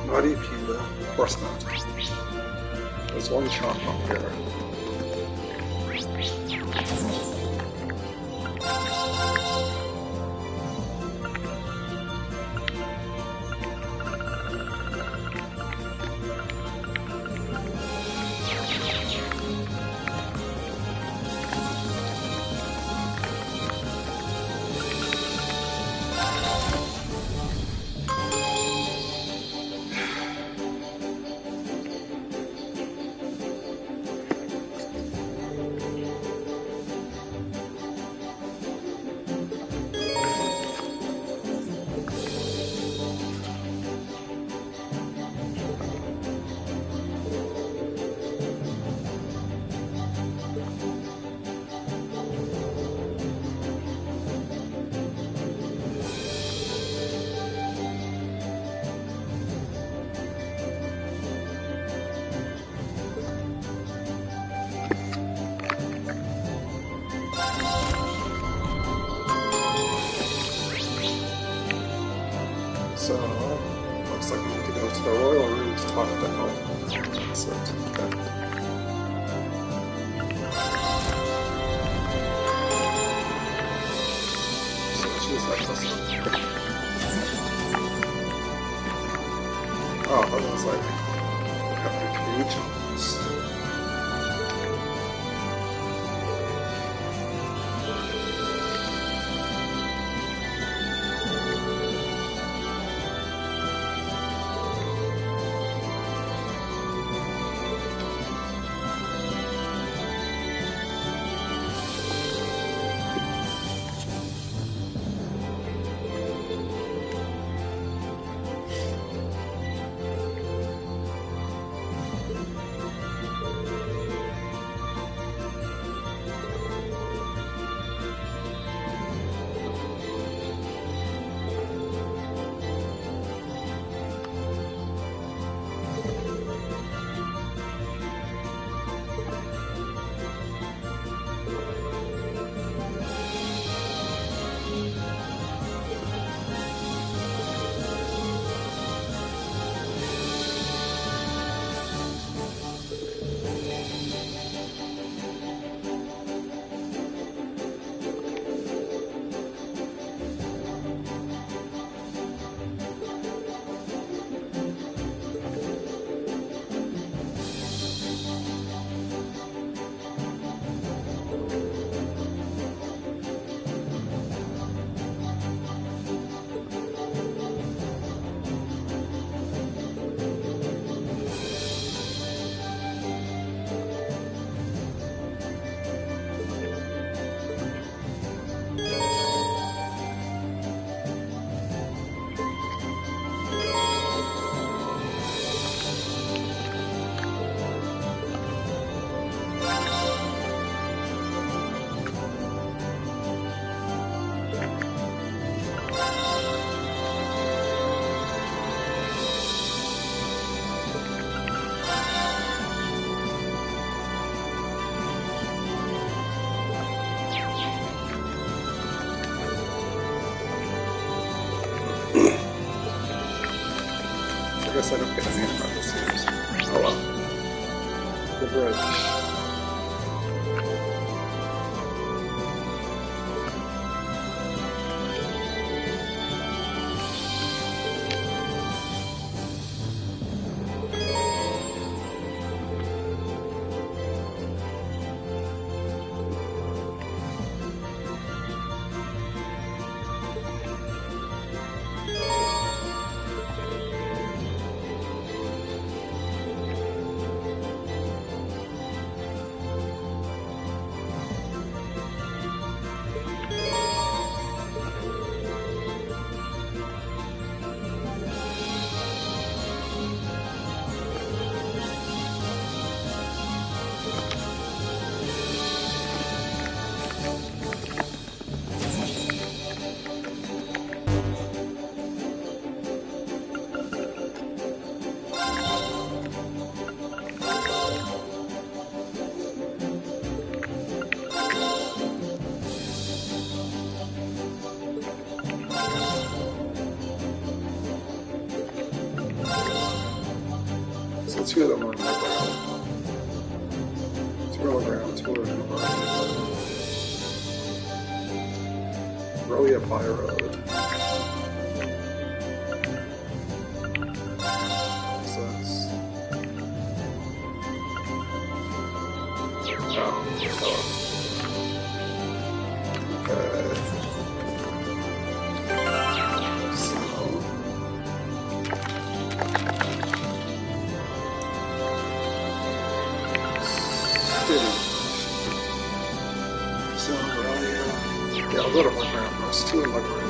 Naughty Pila. Of course not. There's one shop up here. So, looks like we need to go to the royal room to talk to Helm. So, okay. So, she's like this. Oh, that was like, got the cage on this. I guess I don't get a name about this series. Oh well. The bridge. So 2 of them are underground. 2 are underground, 2 are underground. Rolia Pyro. Yeah, I'll go to underground first. 2 in underground.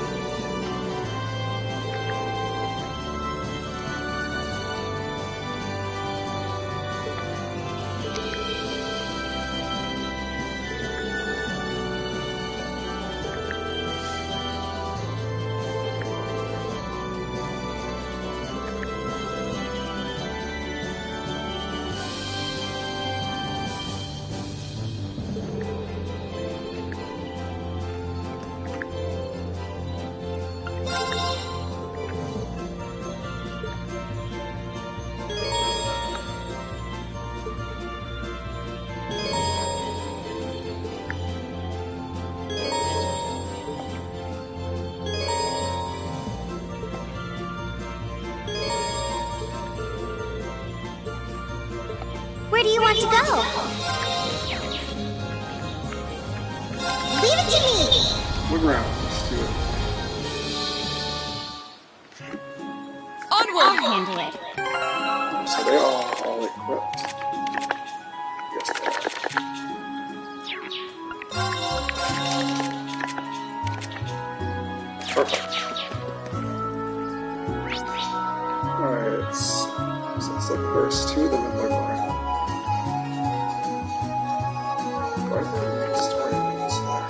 Where do you want to go? Leave it to me! Look around. Let's do it. Onward! I'll handle it. So they are all equipped. Yes, they are. Perfect. Alright. So it's the first 2 of them in the ground. Right there, next to where it is there.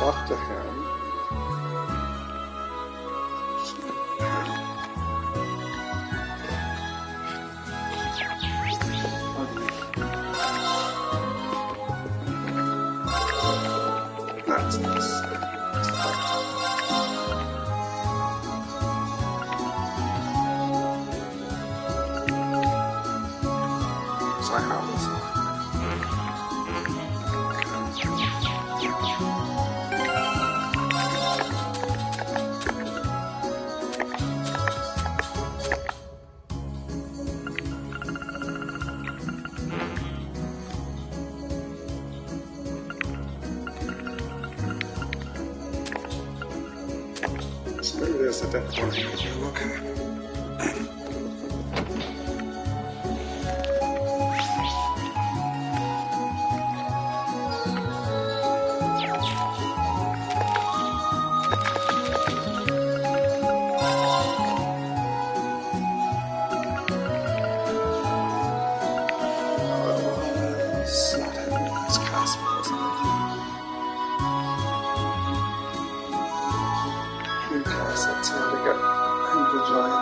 Talk to him. That's nice. So I have this. Maybe there's a death warning as you look. Green Castle to get him to join.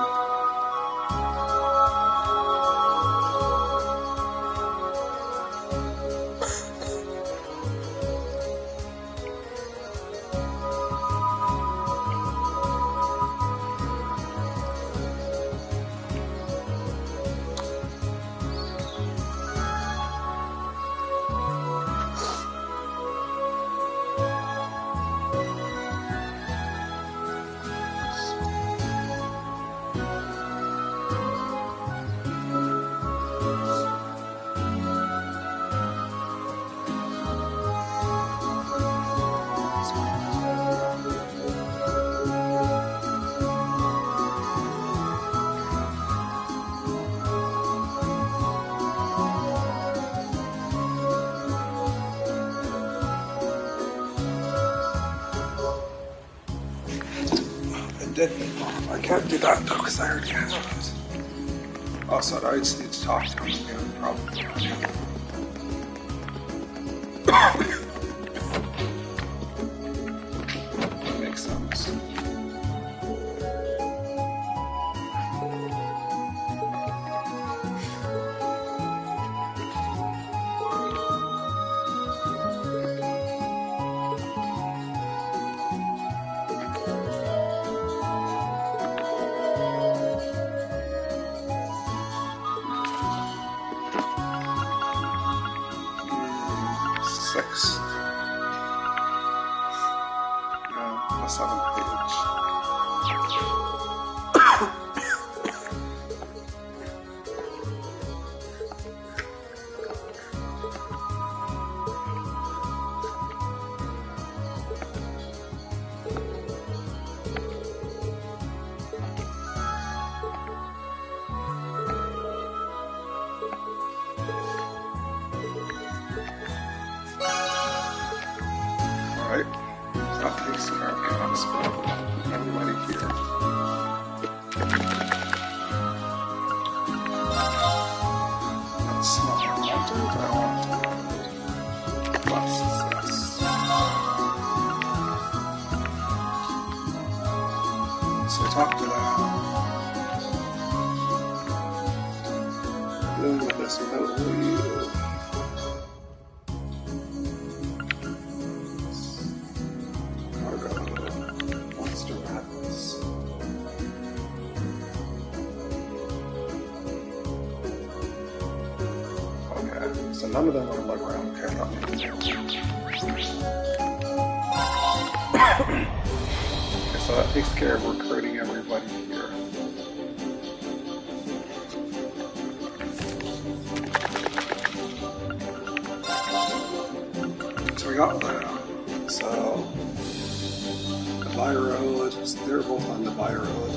I can't do that though, because I already have it. Also, I just need to talk to him again, probably. That makes sense. Talk to that. Dealing with this without you. Cargo. Monster Madness. Okay, so none of them are like around. Okay, so that takes care of recruiting everybody here. So we got that. So the By Road, they're both on the By Road.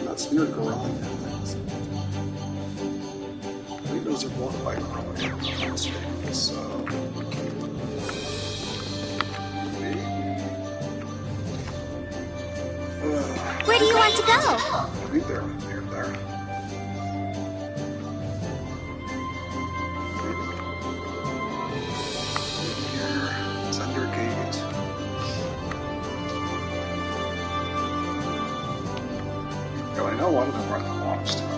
That's near Gorilla. I think those are both by Gorilla. So where do you want to go? I think they're near there. Here, Thunder Gate. Oh, I know one of them are on the Watchtower.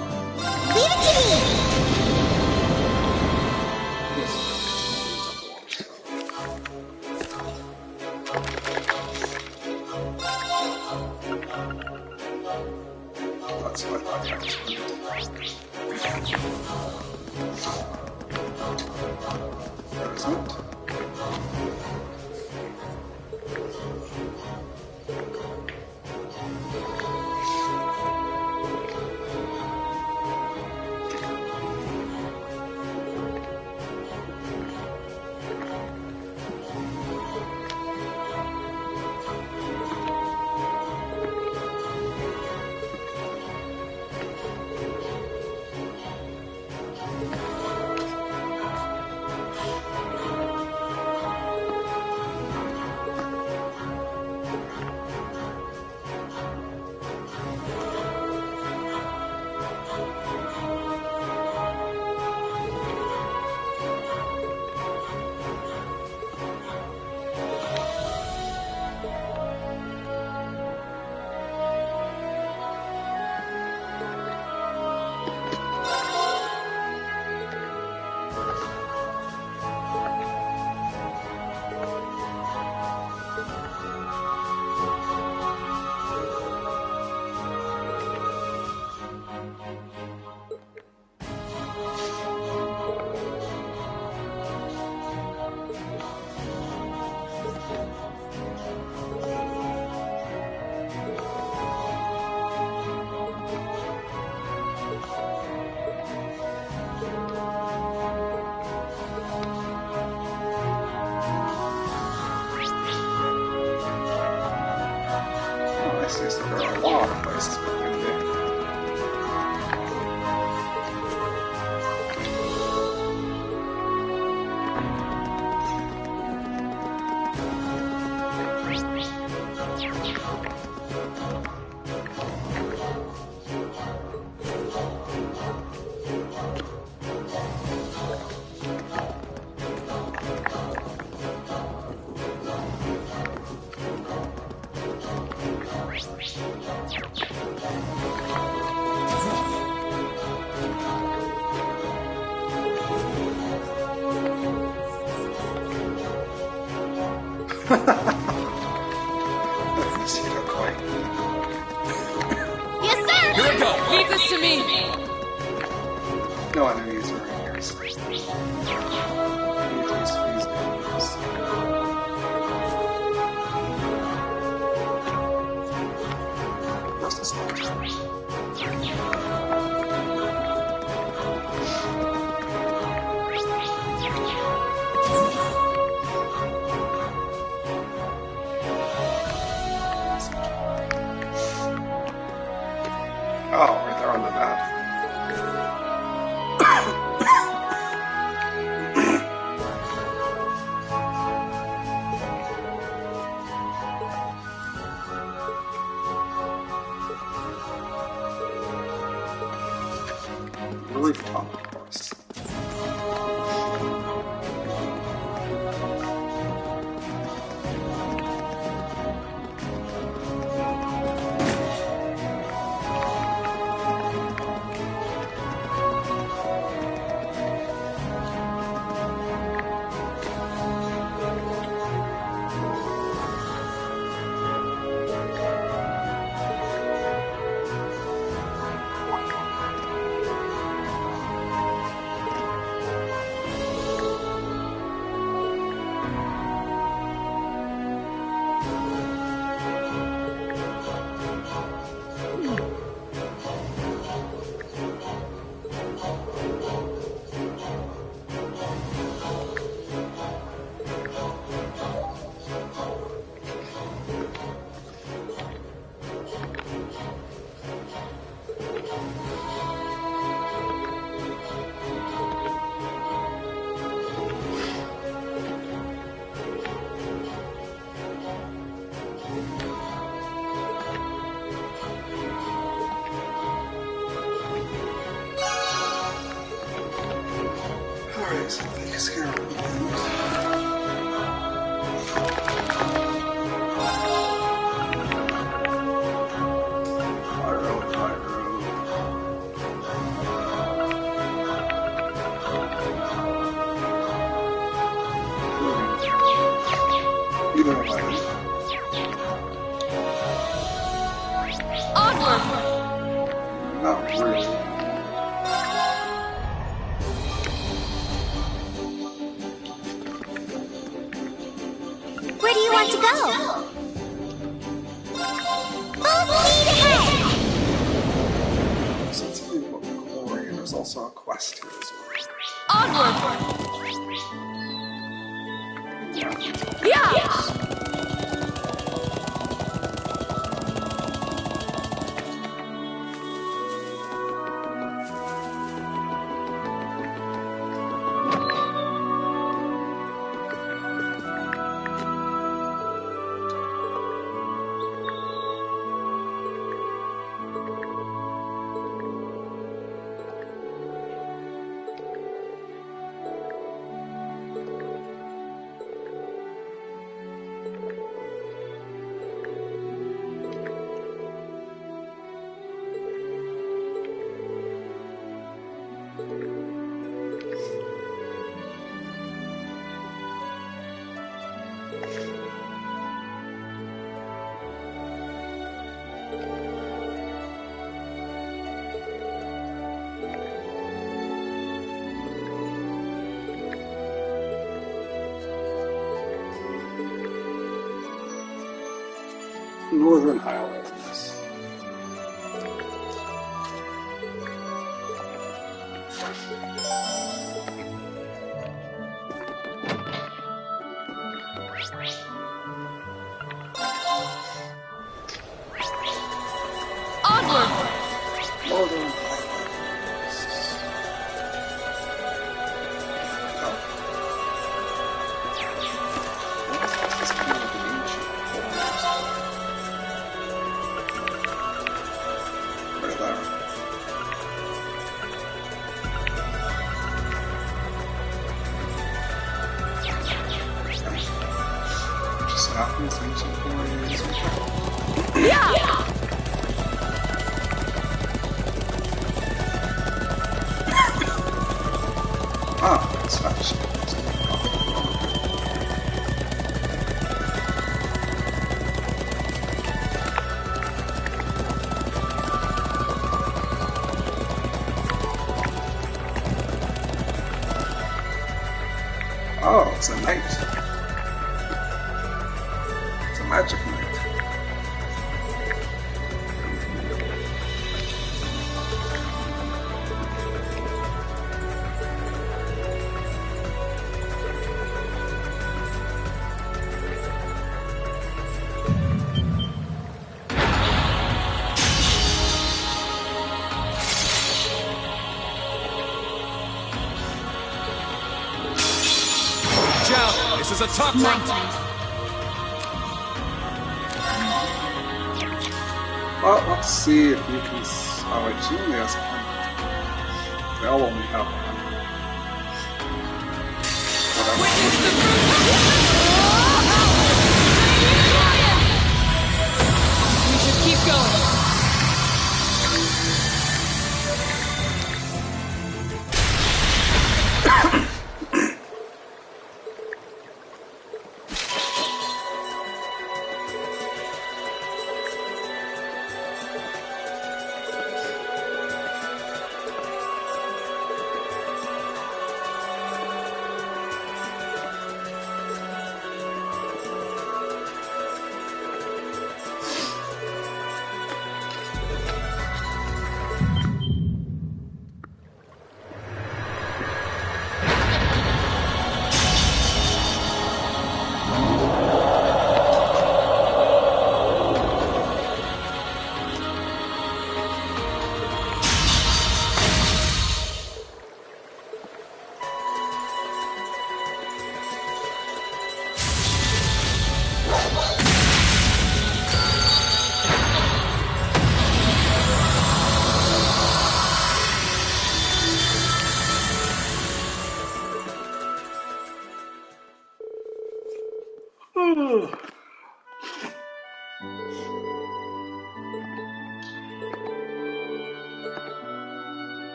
Leave it to me! places. There are a lot of places behind it. Yes, sir! Here we go! Leave this to me! No enemies are in here. So these dangerous. Where's the sniper? Oh, right there on the map. Rooftop, of course. Alright, so these here are not really. Where do you want to go? Full speed ahead! So it's really about glory, and there's also a quest here as well. Onward! Yeah! Northern Highlands. Ah, that's fast. Oh, it's a knight. It's a magic knight. This is a tough one. Well, let's see if you can. Oh, wait, she only has one. They all only have one. We should keep going.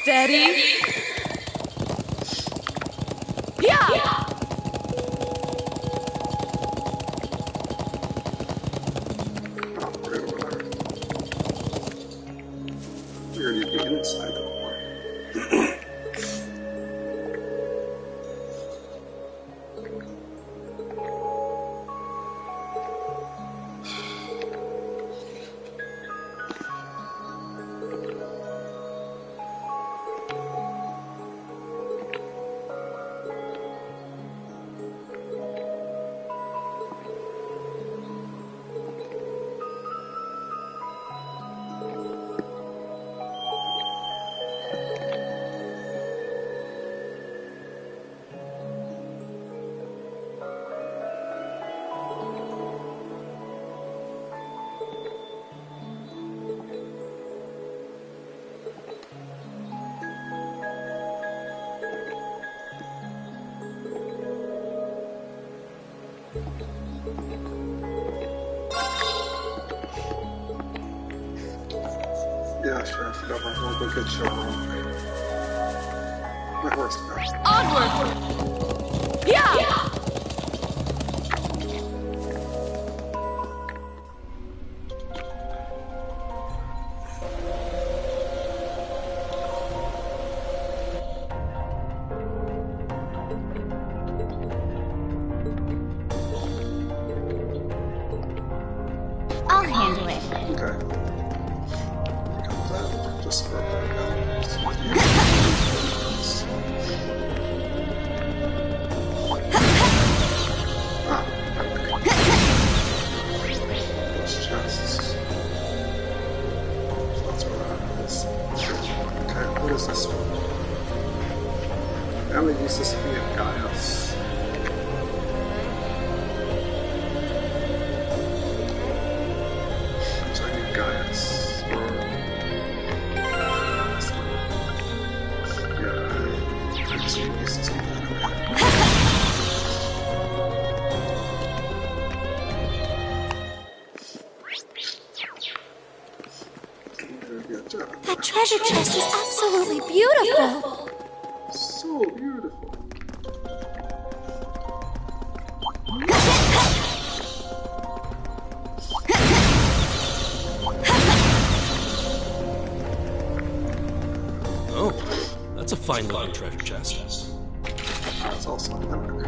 Steady. Yeah. We're gonna be inside the war. Yeah, sure, I forgot my horse. Go get show. My horse back. Onward! Yeah! I'll handle it. Okay. Just for those chests. So that's where that is. Okay, what is this one? Family uses to be in Gaius. So I need Gaius. That treasure chest is absolutely beautiful. So beautiful. Oh, that's a fine looking treasure chest. That's also limited.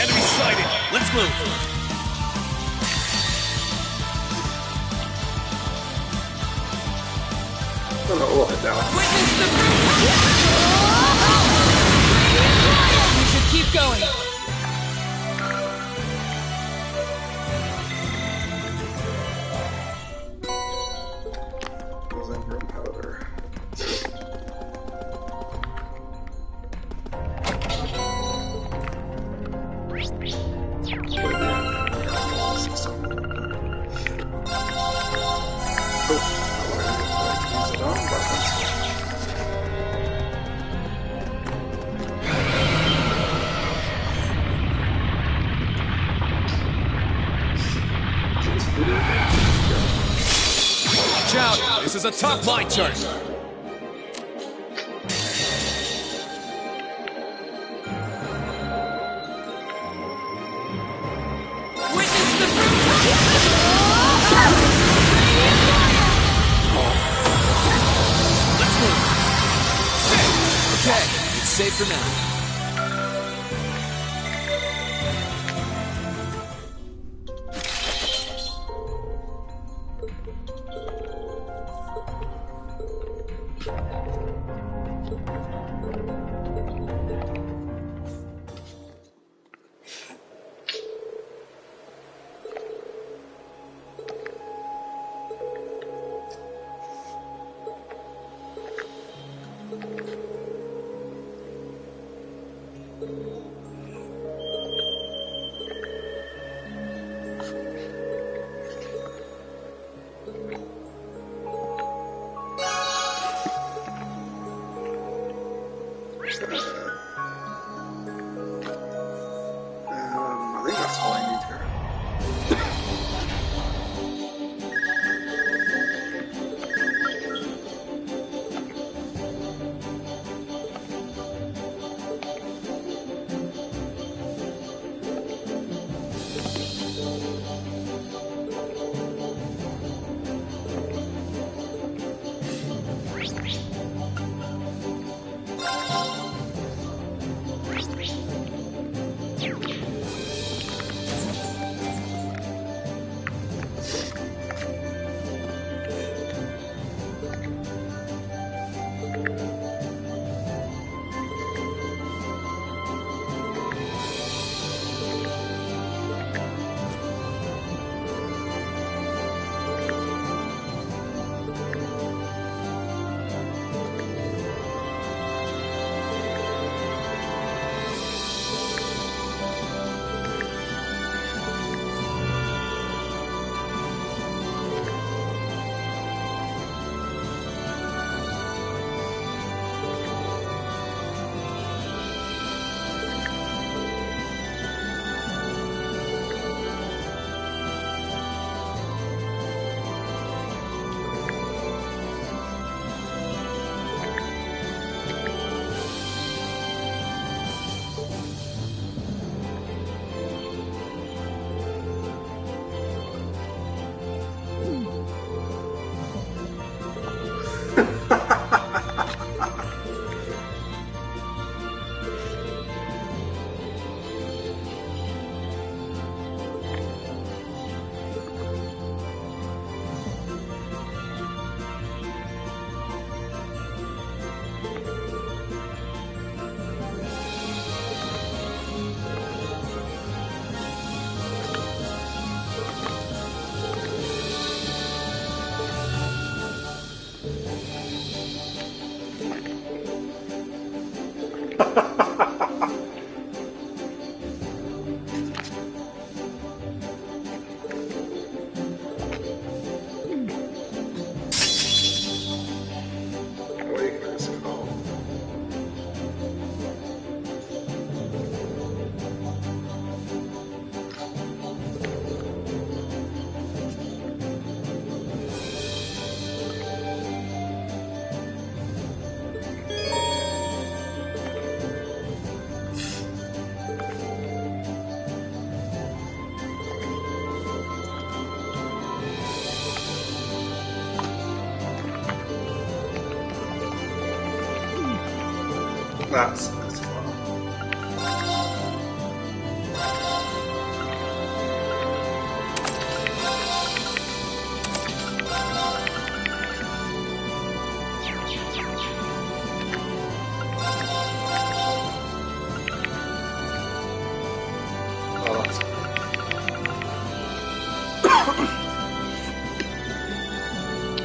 Enemy sighted! Let's move! I'm gonna roll it down. You should keep going. Using gunpowder. Watch out! This is atop my turn! Let's move! Okay, it's safe for now. I think that's all I need here. That's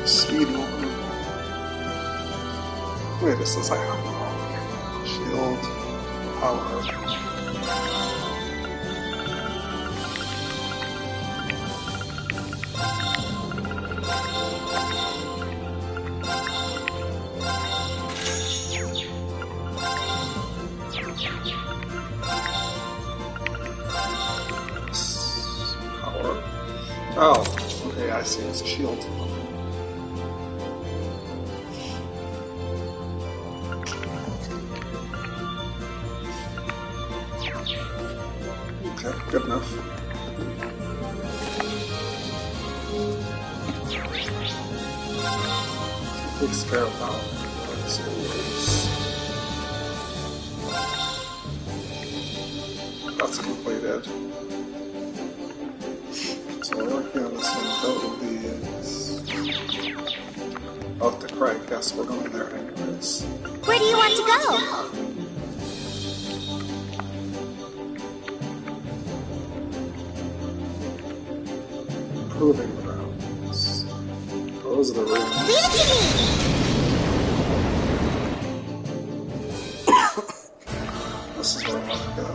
speed over. Wait, it says I have it all. Shield, power. Power. Oh, okay, I see. It's a shield. Good enough. Takes care of that. That's completed. So we're working on this one. That will be out the Craig. Yes, we're going there anyways. Where do you want to go? Proving grounds. Those are the rooms. Leave it to me! This is where I want to go.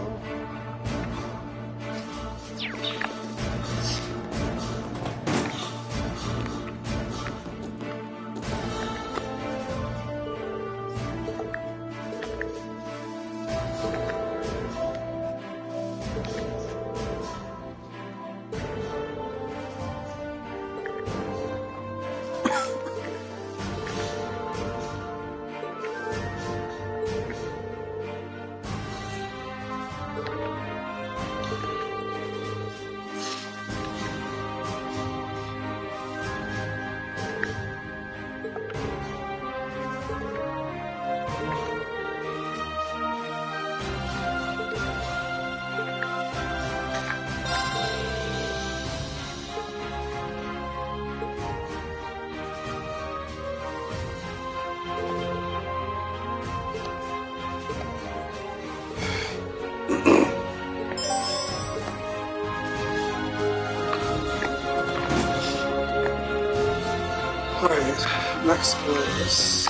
Alright, next was...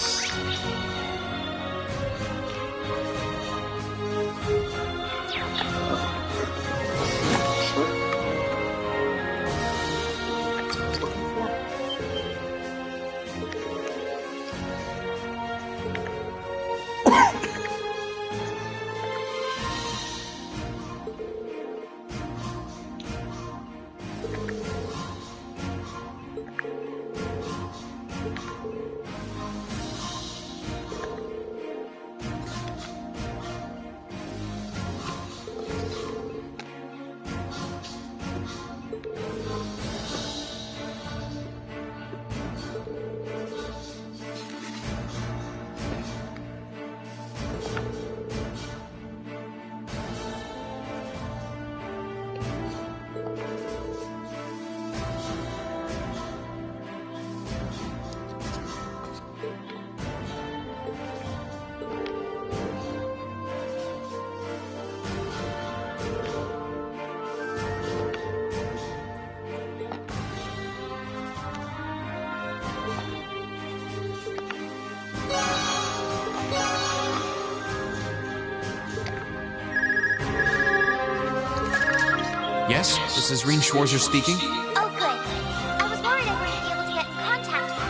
Yes, this is Reen Schwarzer speaking. Oh, good. I was worried I wouldn't be able to get in contact with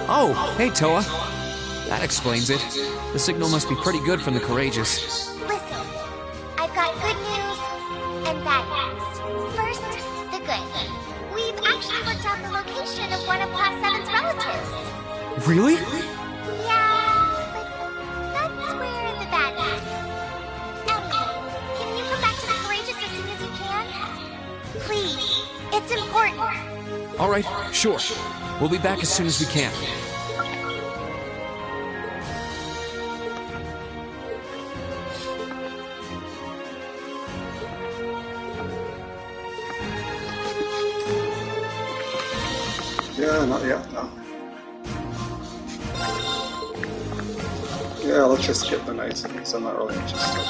you. Oh, hey, Toa. That explains it. The signal must be pretty good from the Courageous. Listen, I've got good news and bad news. First, the good. We've actually worked out the location of one of Class 7's relatives. Really? Yeah, but that's where the bad news is. Anyway, can you come back to the Courageous as soon as you can? Please, it's important. All right, sure. We'll be back as soon as we can. Yeah, not yet, no. Yeah, let's just skip the nights because I'm not really interested.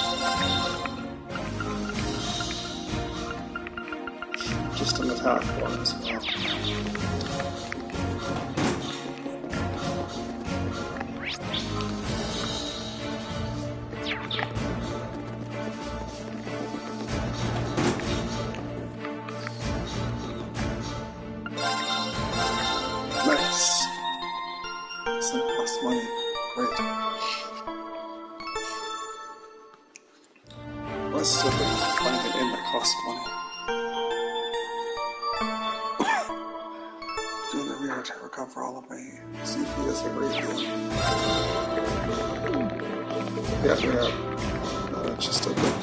Just an attack one as well. Nice. Doesn't cost money. Great. Let's see if we can find an inn that costs money. Do the rear to recover all of my CP as a radio. Yeah, we have. That's just a bit.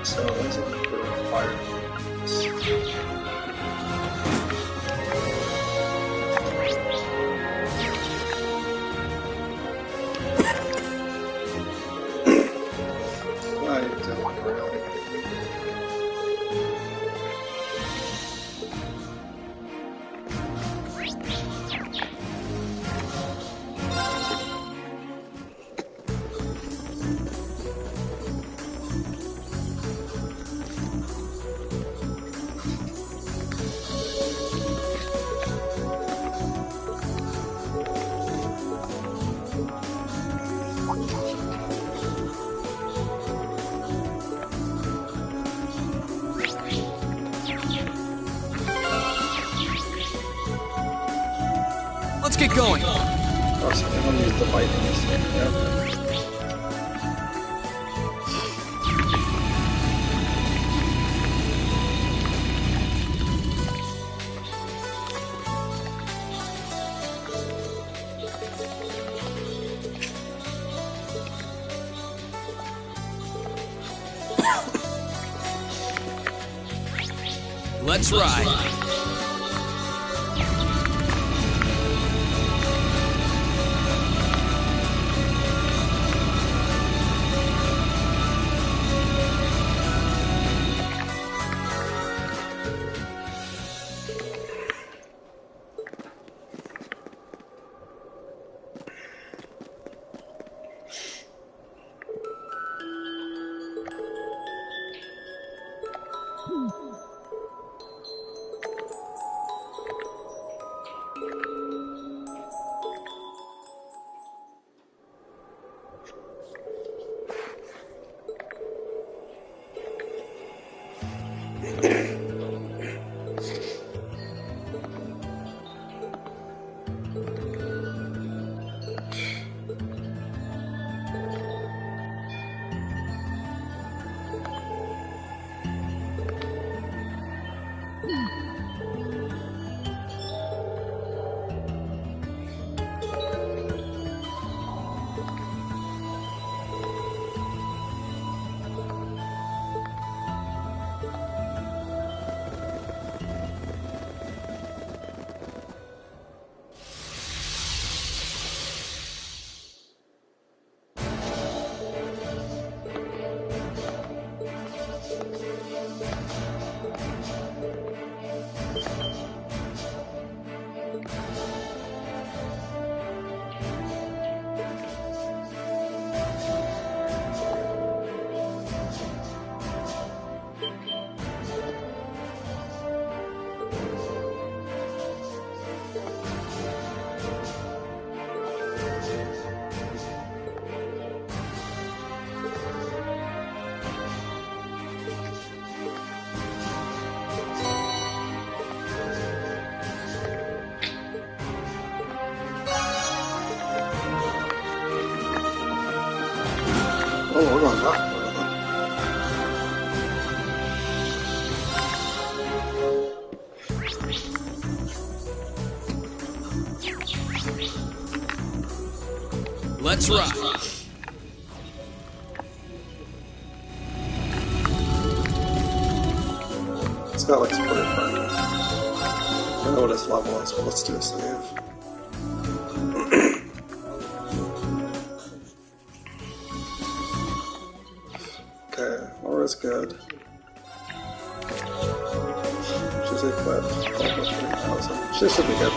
So that's a bit of fire. I don't really. Let's get going. Oh, so they don't use the light in this thing. Yeah. Let's ride. Oh, we're going that far. Let's rock. This guy looks pretty friendly. I don't know what his level is, but let's do a save. Okay, Laura's good. She's equipped. 3,000. She should be good.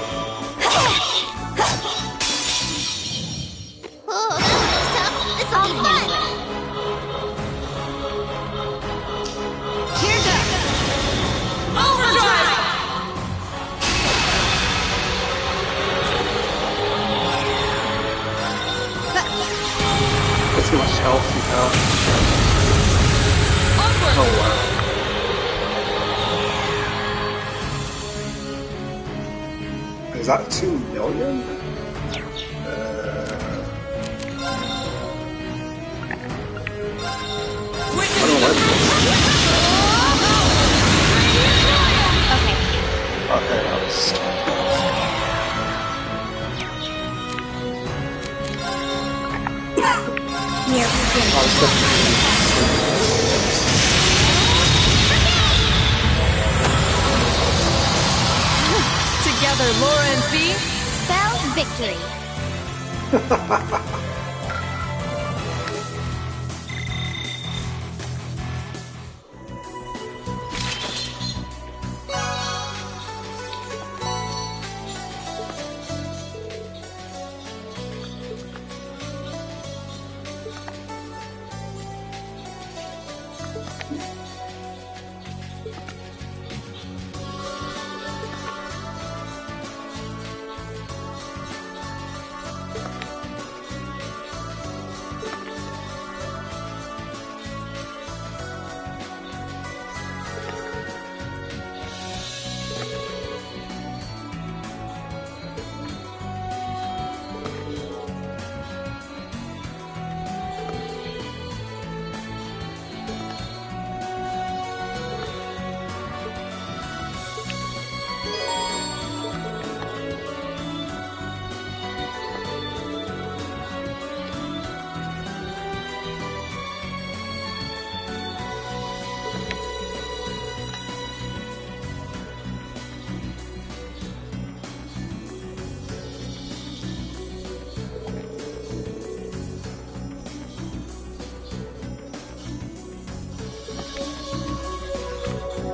It's all fun! Here goes! Overdrive! That's too much health you have. Oh wow. Is that 2 million? I don't like this. Okay, that was... Together, Laura and Fee. Spell victory.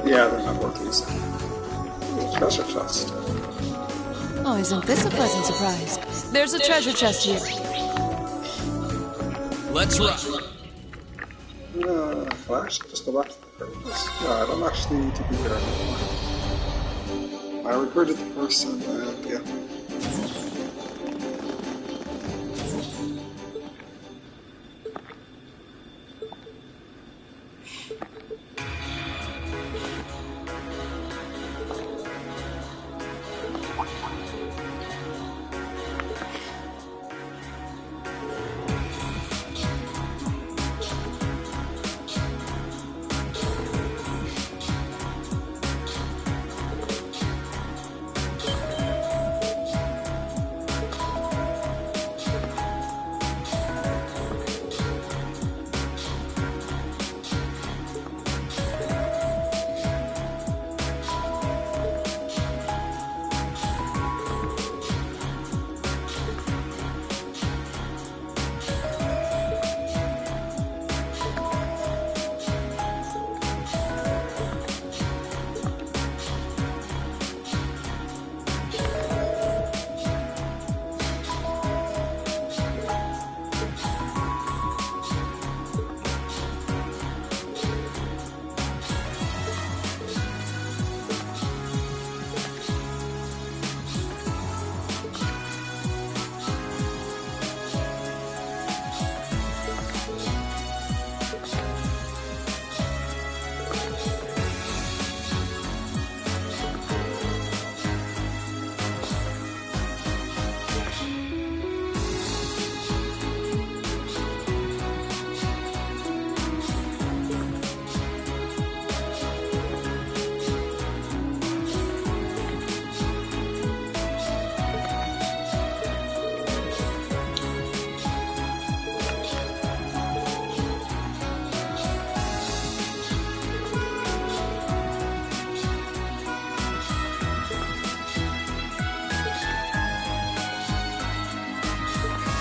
Yeah, they're not worth using. Treasure chest. Oh, isn't this a pleasant surprise? There's a treasure chest here. Let's rock. Can I actually just go back to the purpose? No, I don't actually need to be here anymore. I recruited the person and yeah.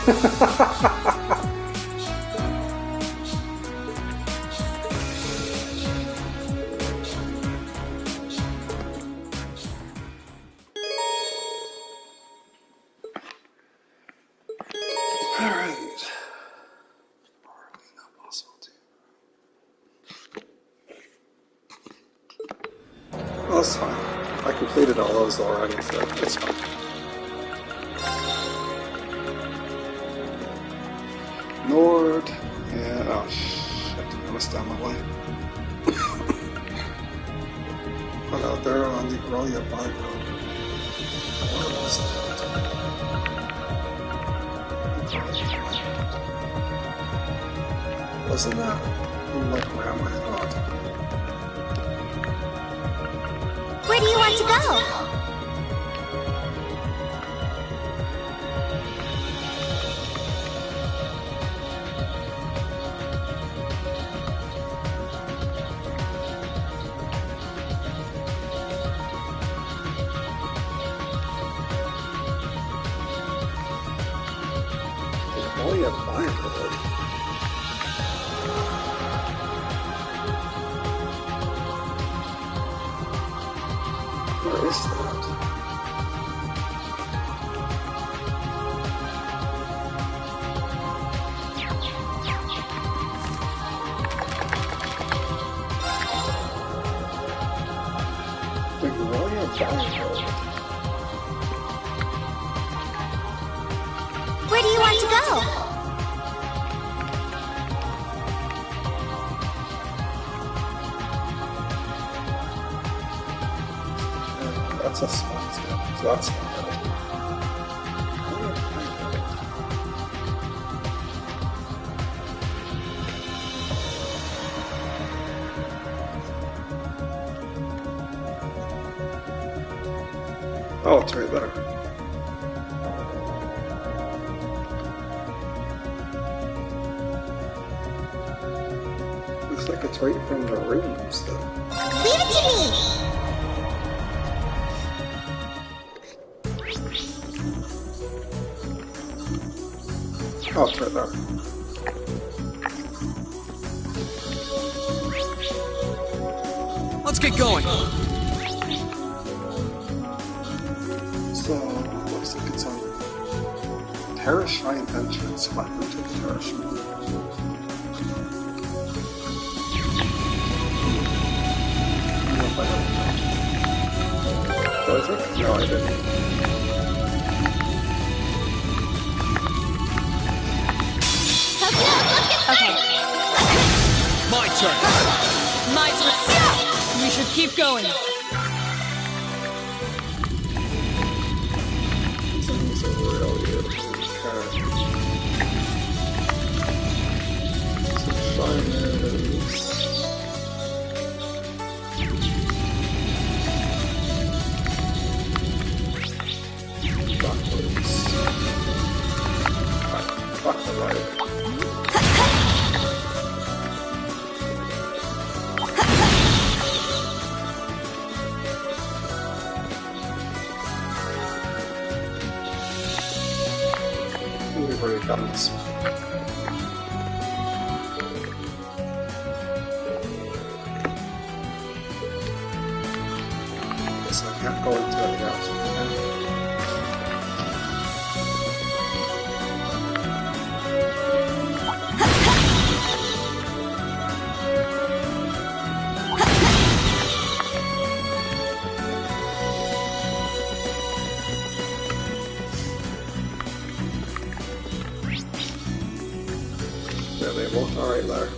Alright. Well, that's fine. I completed all those already, so it's fine. Nord, and oh shit, I missed down my way. But out there on the Aurelia byroad. What was that? Wasn't that like around my thought? Where do you want to go? Aurelia byroad? Where is that? The Aurelia byroad. Where do you want to go? That's a spot, so that's not right. Oh, it's right there. Looks like it's right from the rooms, though. Leave it to me! Oh, it's right there. Let's get going. So, looks like it's on Terra Shrine entrance. What? Who took Terra Shrine? Was it? No, I didn't. Okay. My turn. My turn. We should keep going. We've already done this. Guess I can't go into any else. Yeah, they both are right there.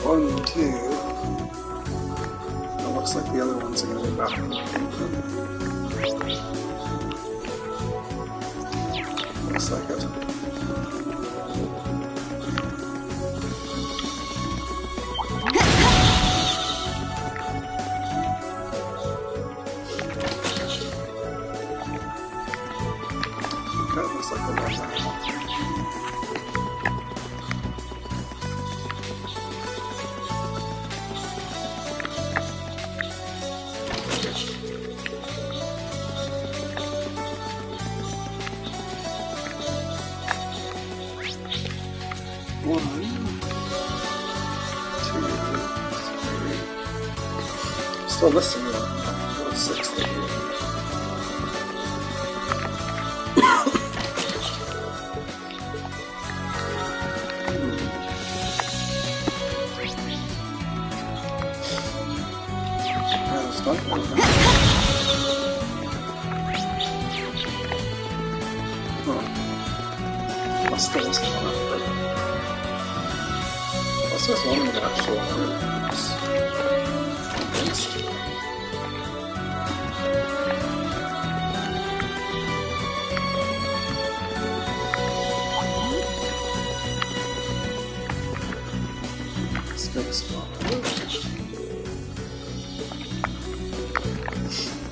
1, 2. It looks like the other ones are going to be back. Looks like it. Still listening to 6 right here. What's this one? What's this one that actually works?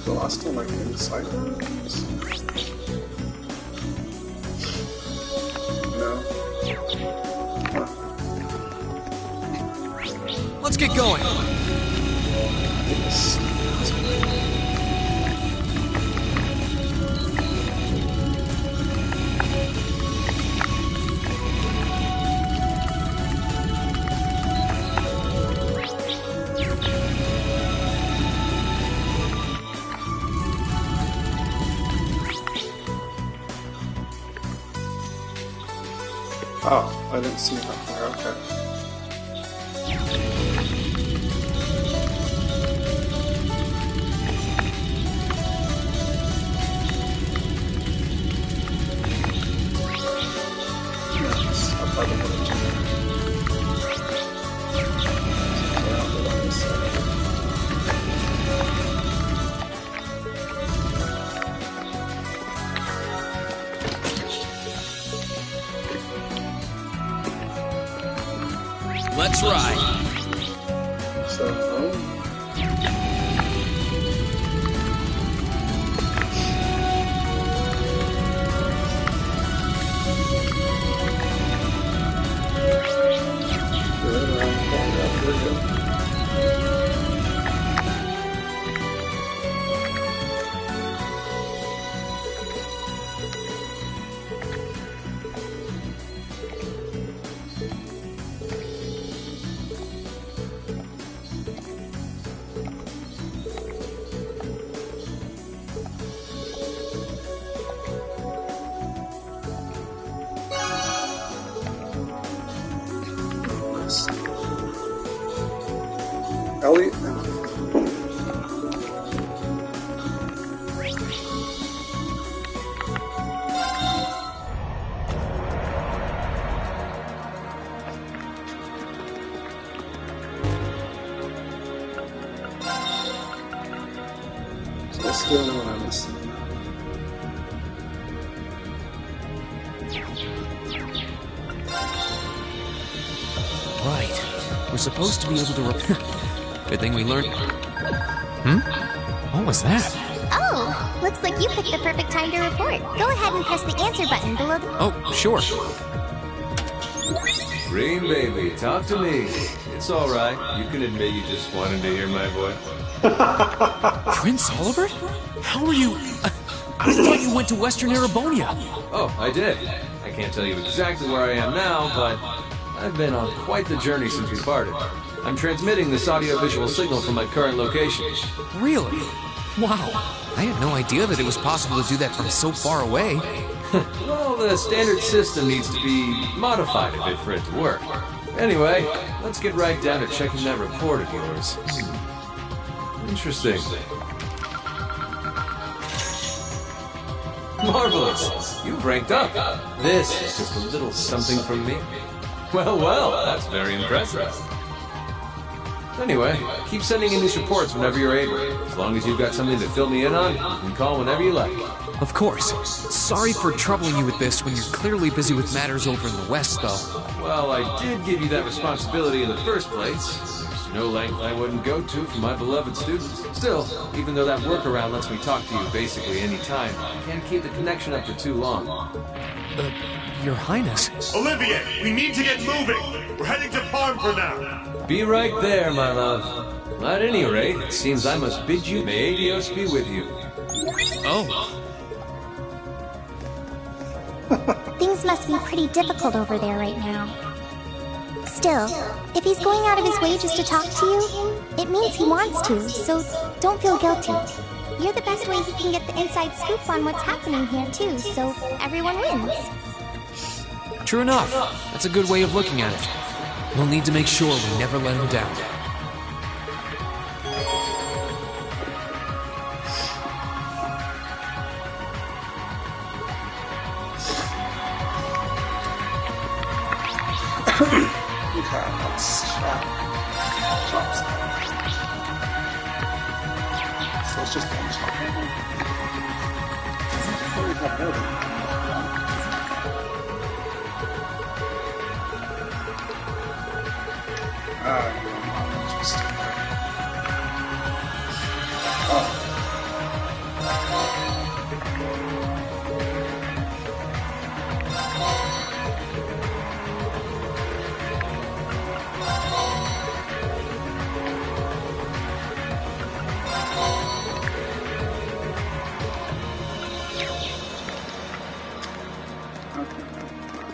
The last one like inside rooms? No. Huh. Let's get going. Yes. Oh, I didn't see that there, okay. Yes, I thought it would have Let's ride. So, Elliot. So what's the other one I'm missing? Right. We're supposed to be able to Good thing we learned. What was that? Oh, looks like you picked the perfect time to report. Go ahead and press the answer button below the... Oh, sure. Green baby, talk to me. It's all right. You can admit you just wanted to hear my voice. Prince Olivert? How are you... I thought you went to Western Erebonia. Oh, I did. I can't tell you exactly where I am now, but I've been on quite the journey since we parted. I'm transmitting this audio-visual signal from my current location. Really? Wow. I had no idea that it was possible to do that from so far away. Well, the standard system needs to be modified a bit for it to work. Anyway, let's get right down to checking that report of yours. Interesting. Marvelous! You've ranked up. This is just a little something from me. Well, that's very impressive. Anyway, keep sending in these reports whenever you're able. As long as you've got something to fill me in on, you can call whenever you like. Of course. Sorry for troubling you with this when you're clearly busy with matters over in the West, though. Well, I did give you that responsibility in the first place. There's no length I wouldn't go to for my beloved students. Still, even though that workaround lets me talk to you basically any time, I can't keep the connection up for too long. Your Highness. Olivier, we need to get moving. We're heading to farm for now. Be right there, my love. At any rate, it seems I must bid you may Adios be with you. Oh. Things must be pretty difficult over there right now. Still, if he's going out of his way just to talk to you, it means he wants to, so don't feel guilty. You're the best way he can get the inside scoop on what's happening here too, so everyone wins. True enough. That's a good way of looking at it. We'll need to make sure we never let him down. Okay, let's swap jobs. So it's just one swap. What do we have building? Interesting. Oh.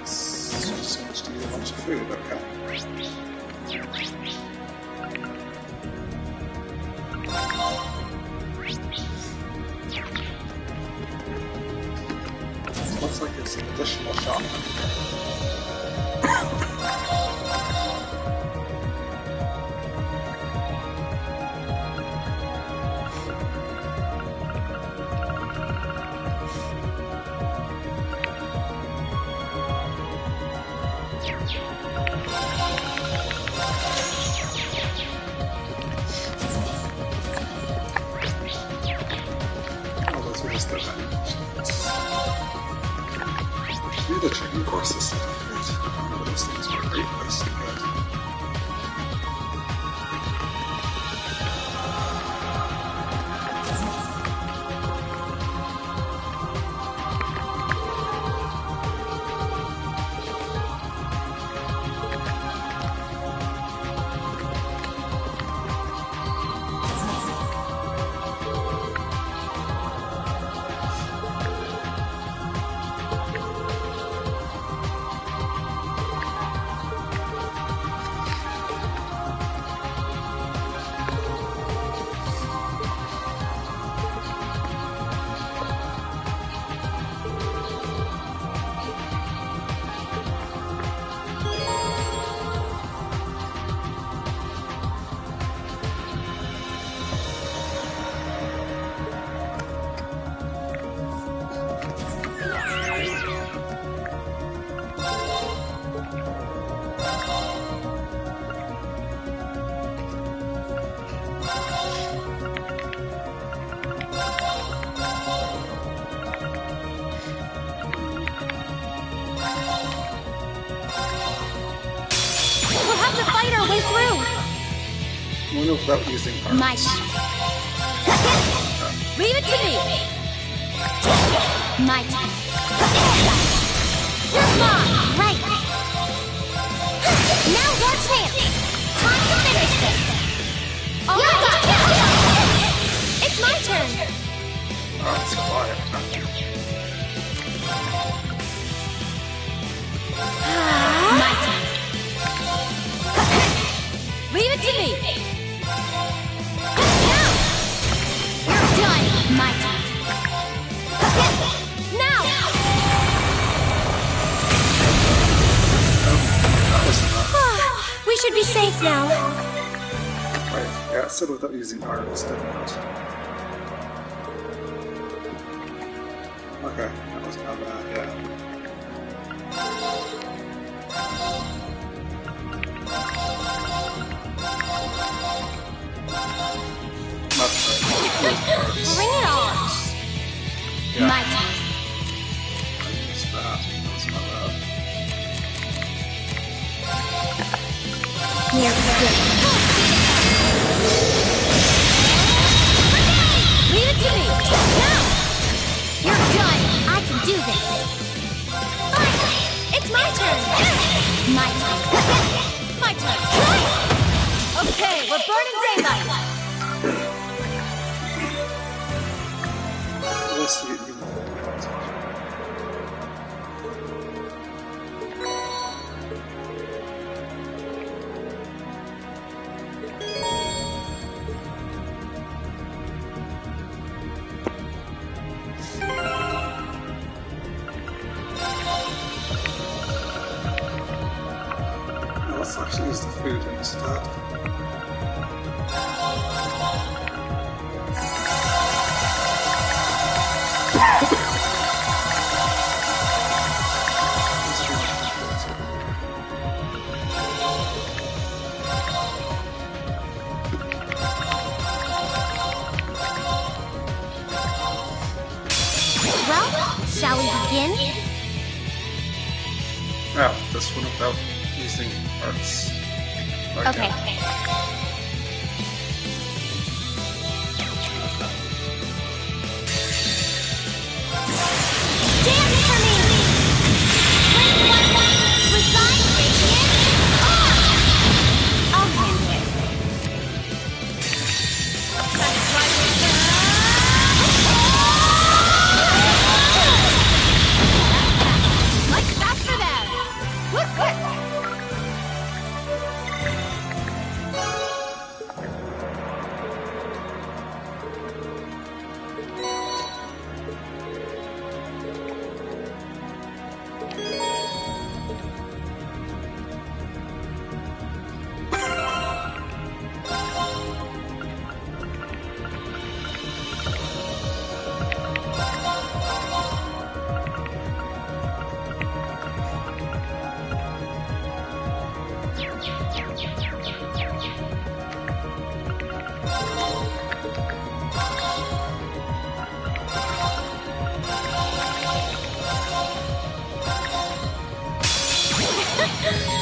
So much to eat a bunch of food, okay. Looks like there's an additional shop. The training courses. One of those things are a great place to go. way through. One without using arms. My turn. Leave it to me. My turn. You're mine. Right. Now's our chance. Time to finish this. All right. It's my turn. Oh, it's quiet. My turn. Leave it to me. Now. You're done. My turn. Now. We should be safe now. Right, yeah, it said without using arms, didn't it? Okay, that was not bad, yeah. Bring it on. Yeah. My turn. I used that. That's my bad. Here we go. Leave it to me. Now. You're done. I can do this. Fine. It's my turn. My turn. My turn. Okay, we're burning daylight. Let's see it. Let's actually use the food instead. Well, shall we begin? Yeah, this one without using arts. Okay. Dance for me! Resign, Radiant! I'll handle it. Like that for them. What?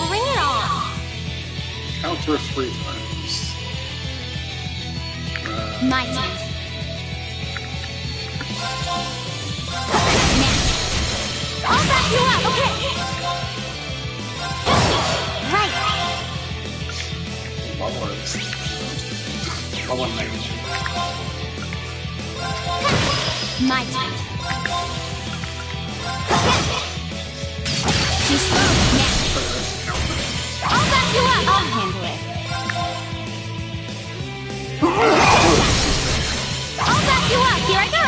Bring it on! Counter 3 times. My turn. I'll back you up, okay? Right. My turn. Too slow. Now. I'll back you up. I'll handle it. I'll back you up. Here I go.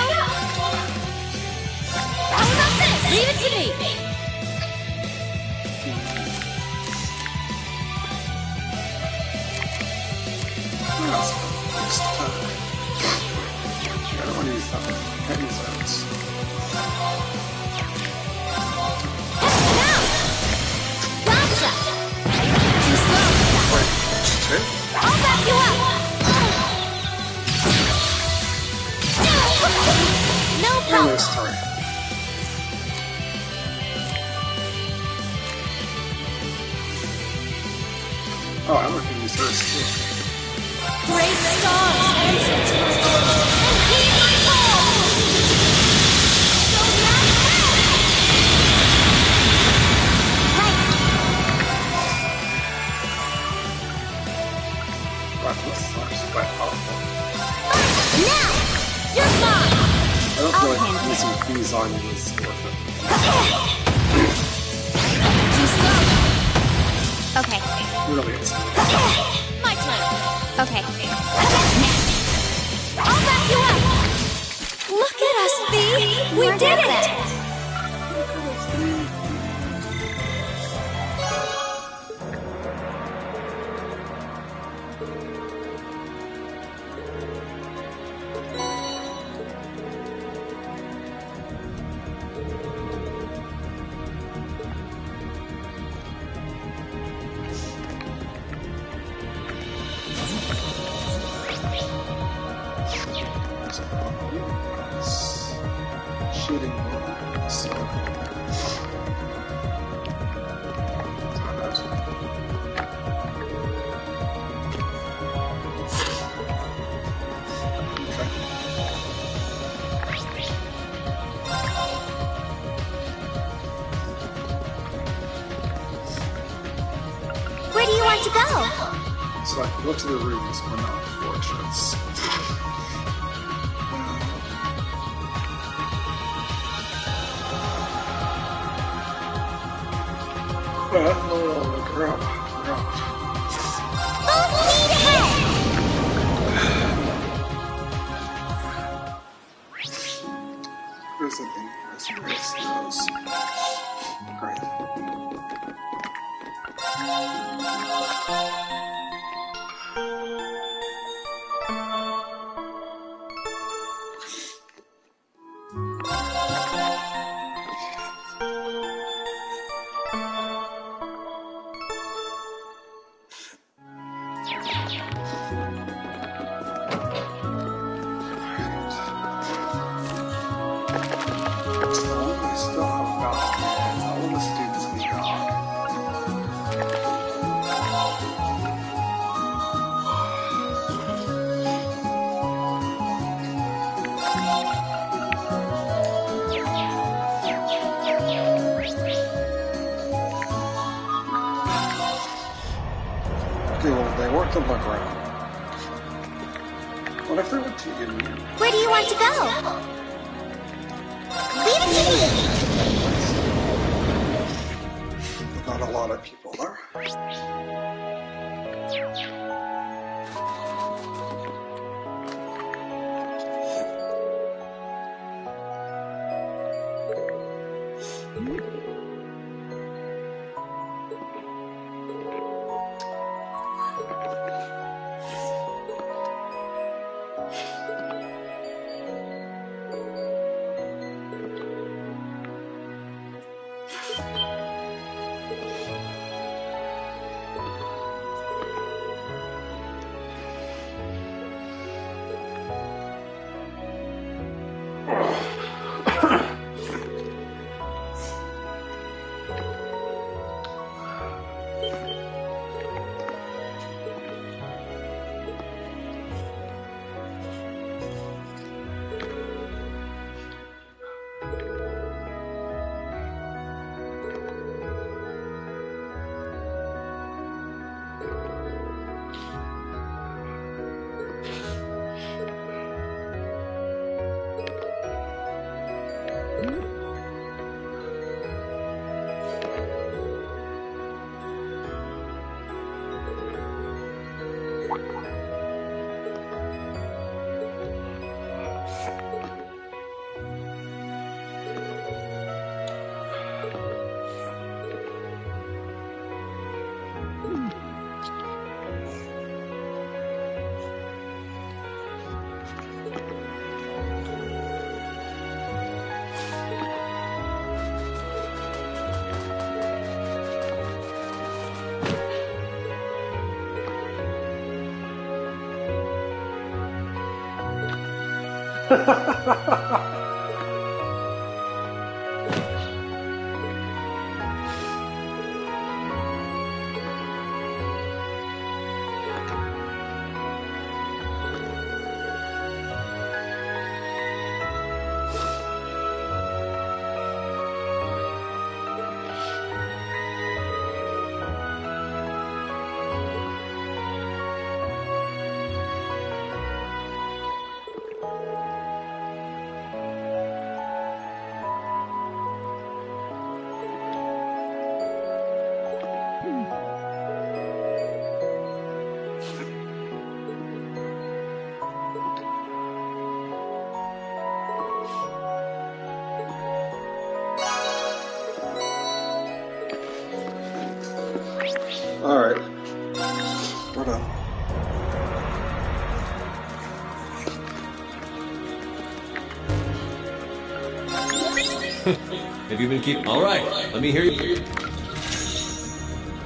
How about this? Leave it to me. I don't want to use that one. Can't use that. Gotcha. Too slow. I'll back you up. No problem. Oh, I'm looking at these first too. Great stars answer to my call. And heed my call. So Wow, this is actually quite powerful. Now, you're mine. I don't feel like using these on you is worth it. Too slow. Okay. Really, it's My turn. Okay. Now. I'll back you up. Look at us, Bee. We did it. Shooting. Where do you want to go? So I can go to the ruins, but not the fortress. Oh, crap. Full speed ahead! There's an ingress. Where's those? Great. Okay, well, they weren't to look around. What if they were to you? Where do you want to go? Leave it to me! Not a lot of people there. Alright. We're done. Have you been keeping... All right, let me hear you.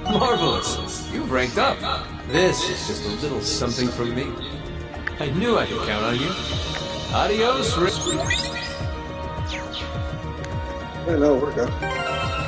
Marvelous. You've ranked up. This is just a little something from me. I knew I could count on you. Adios, Rick. Yeah, no, we're good.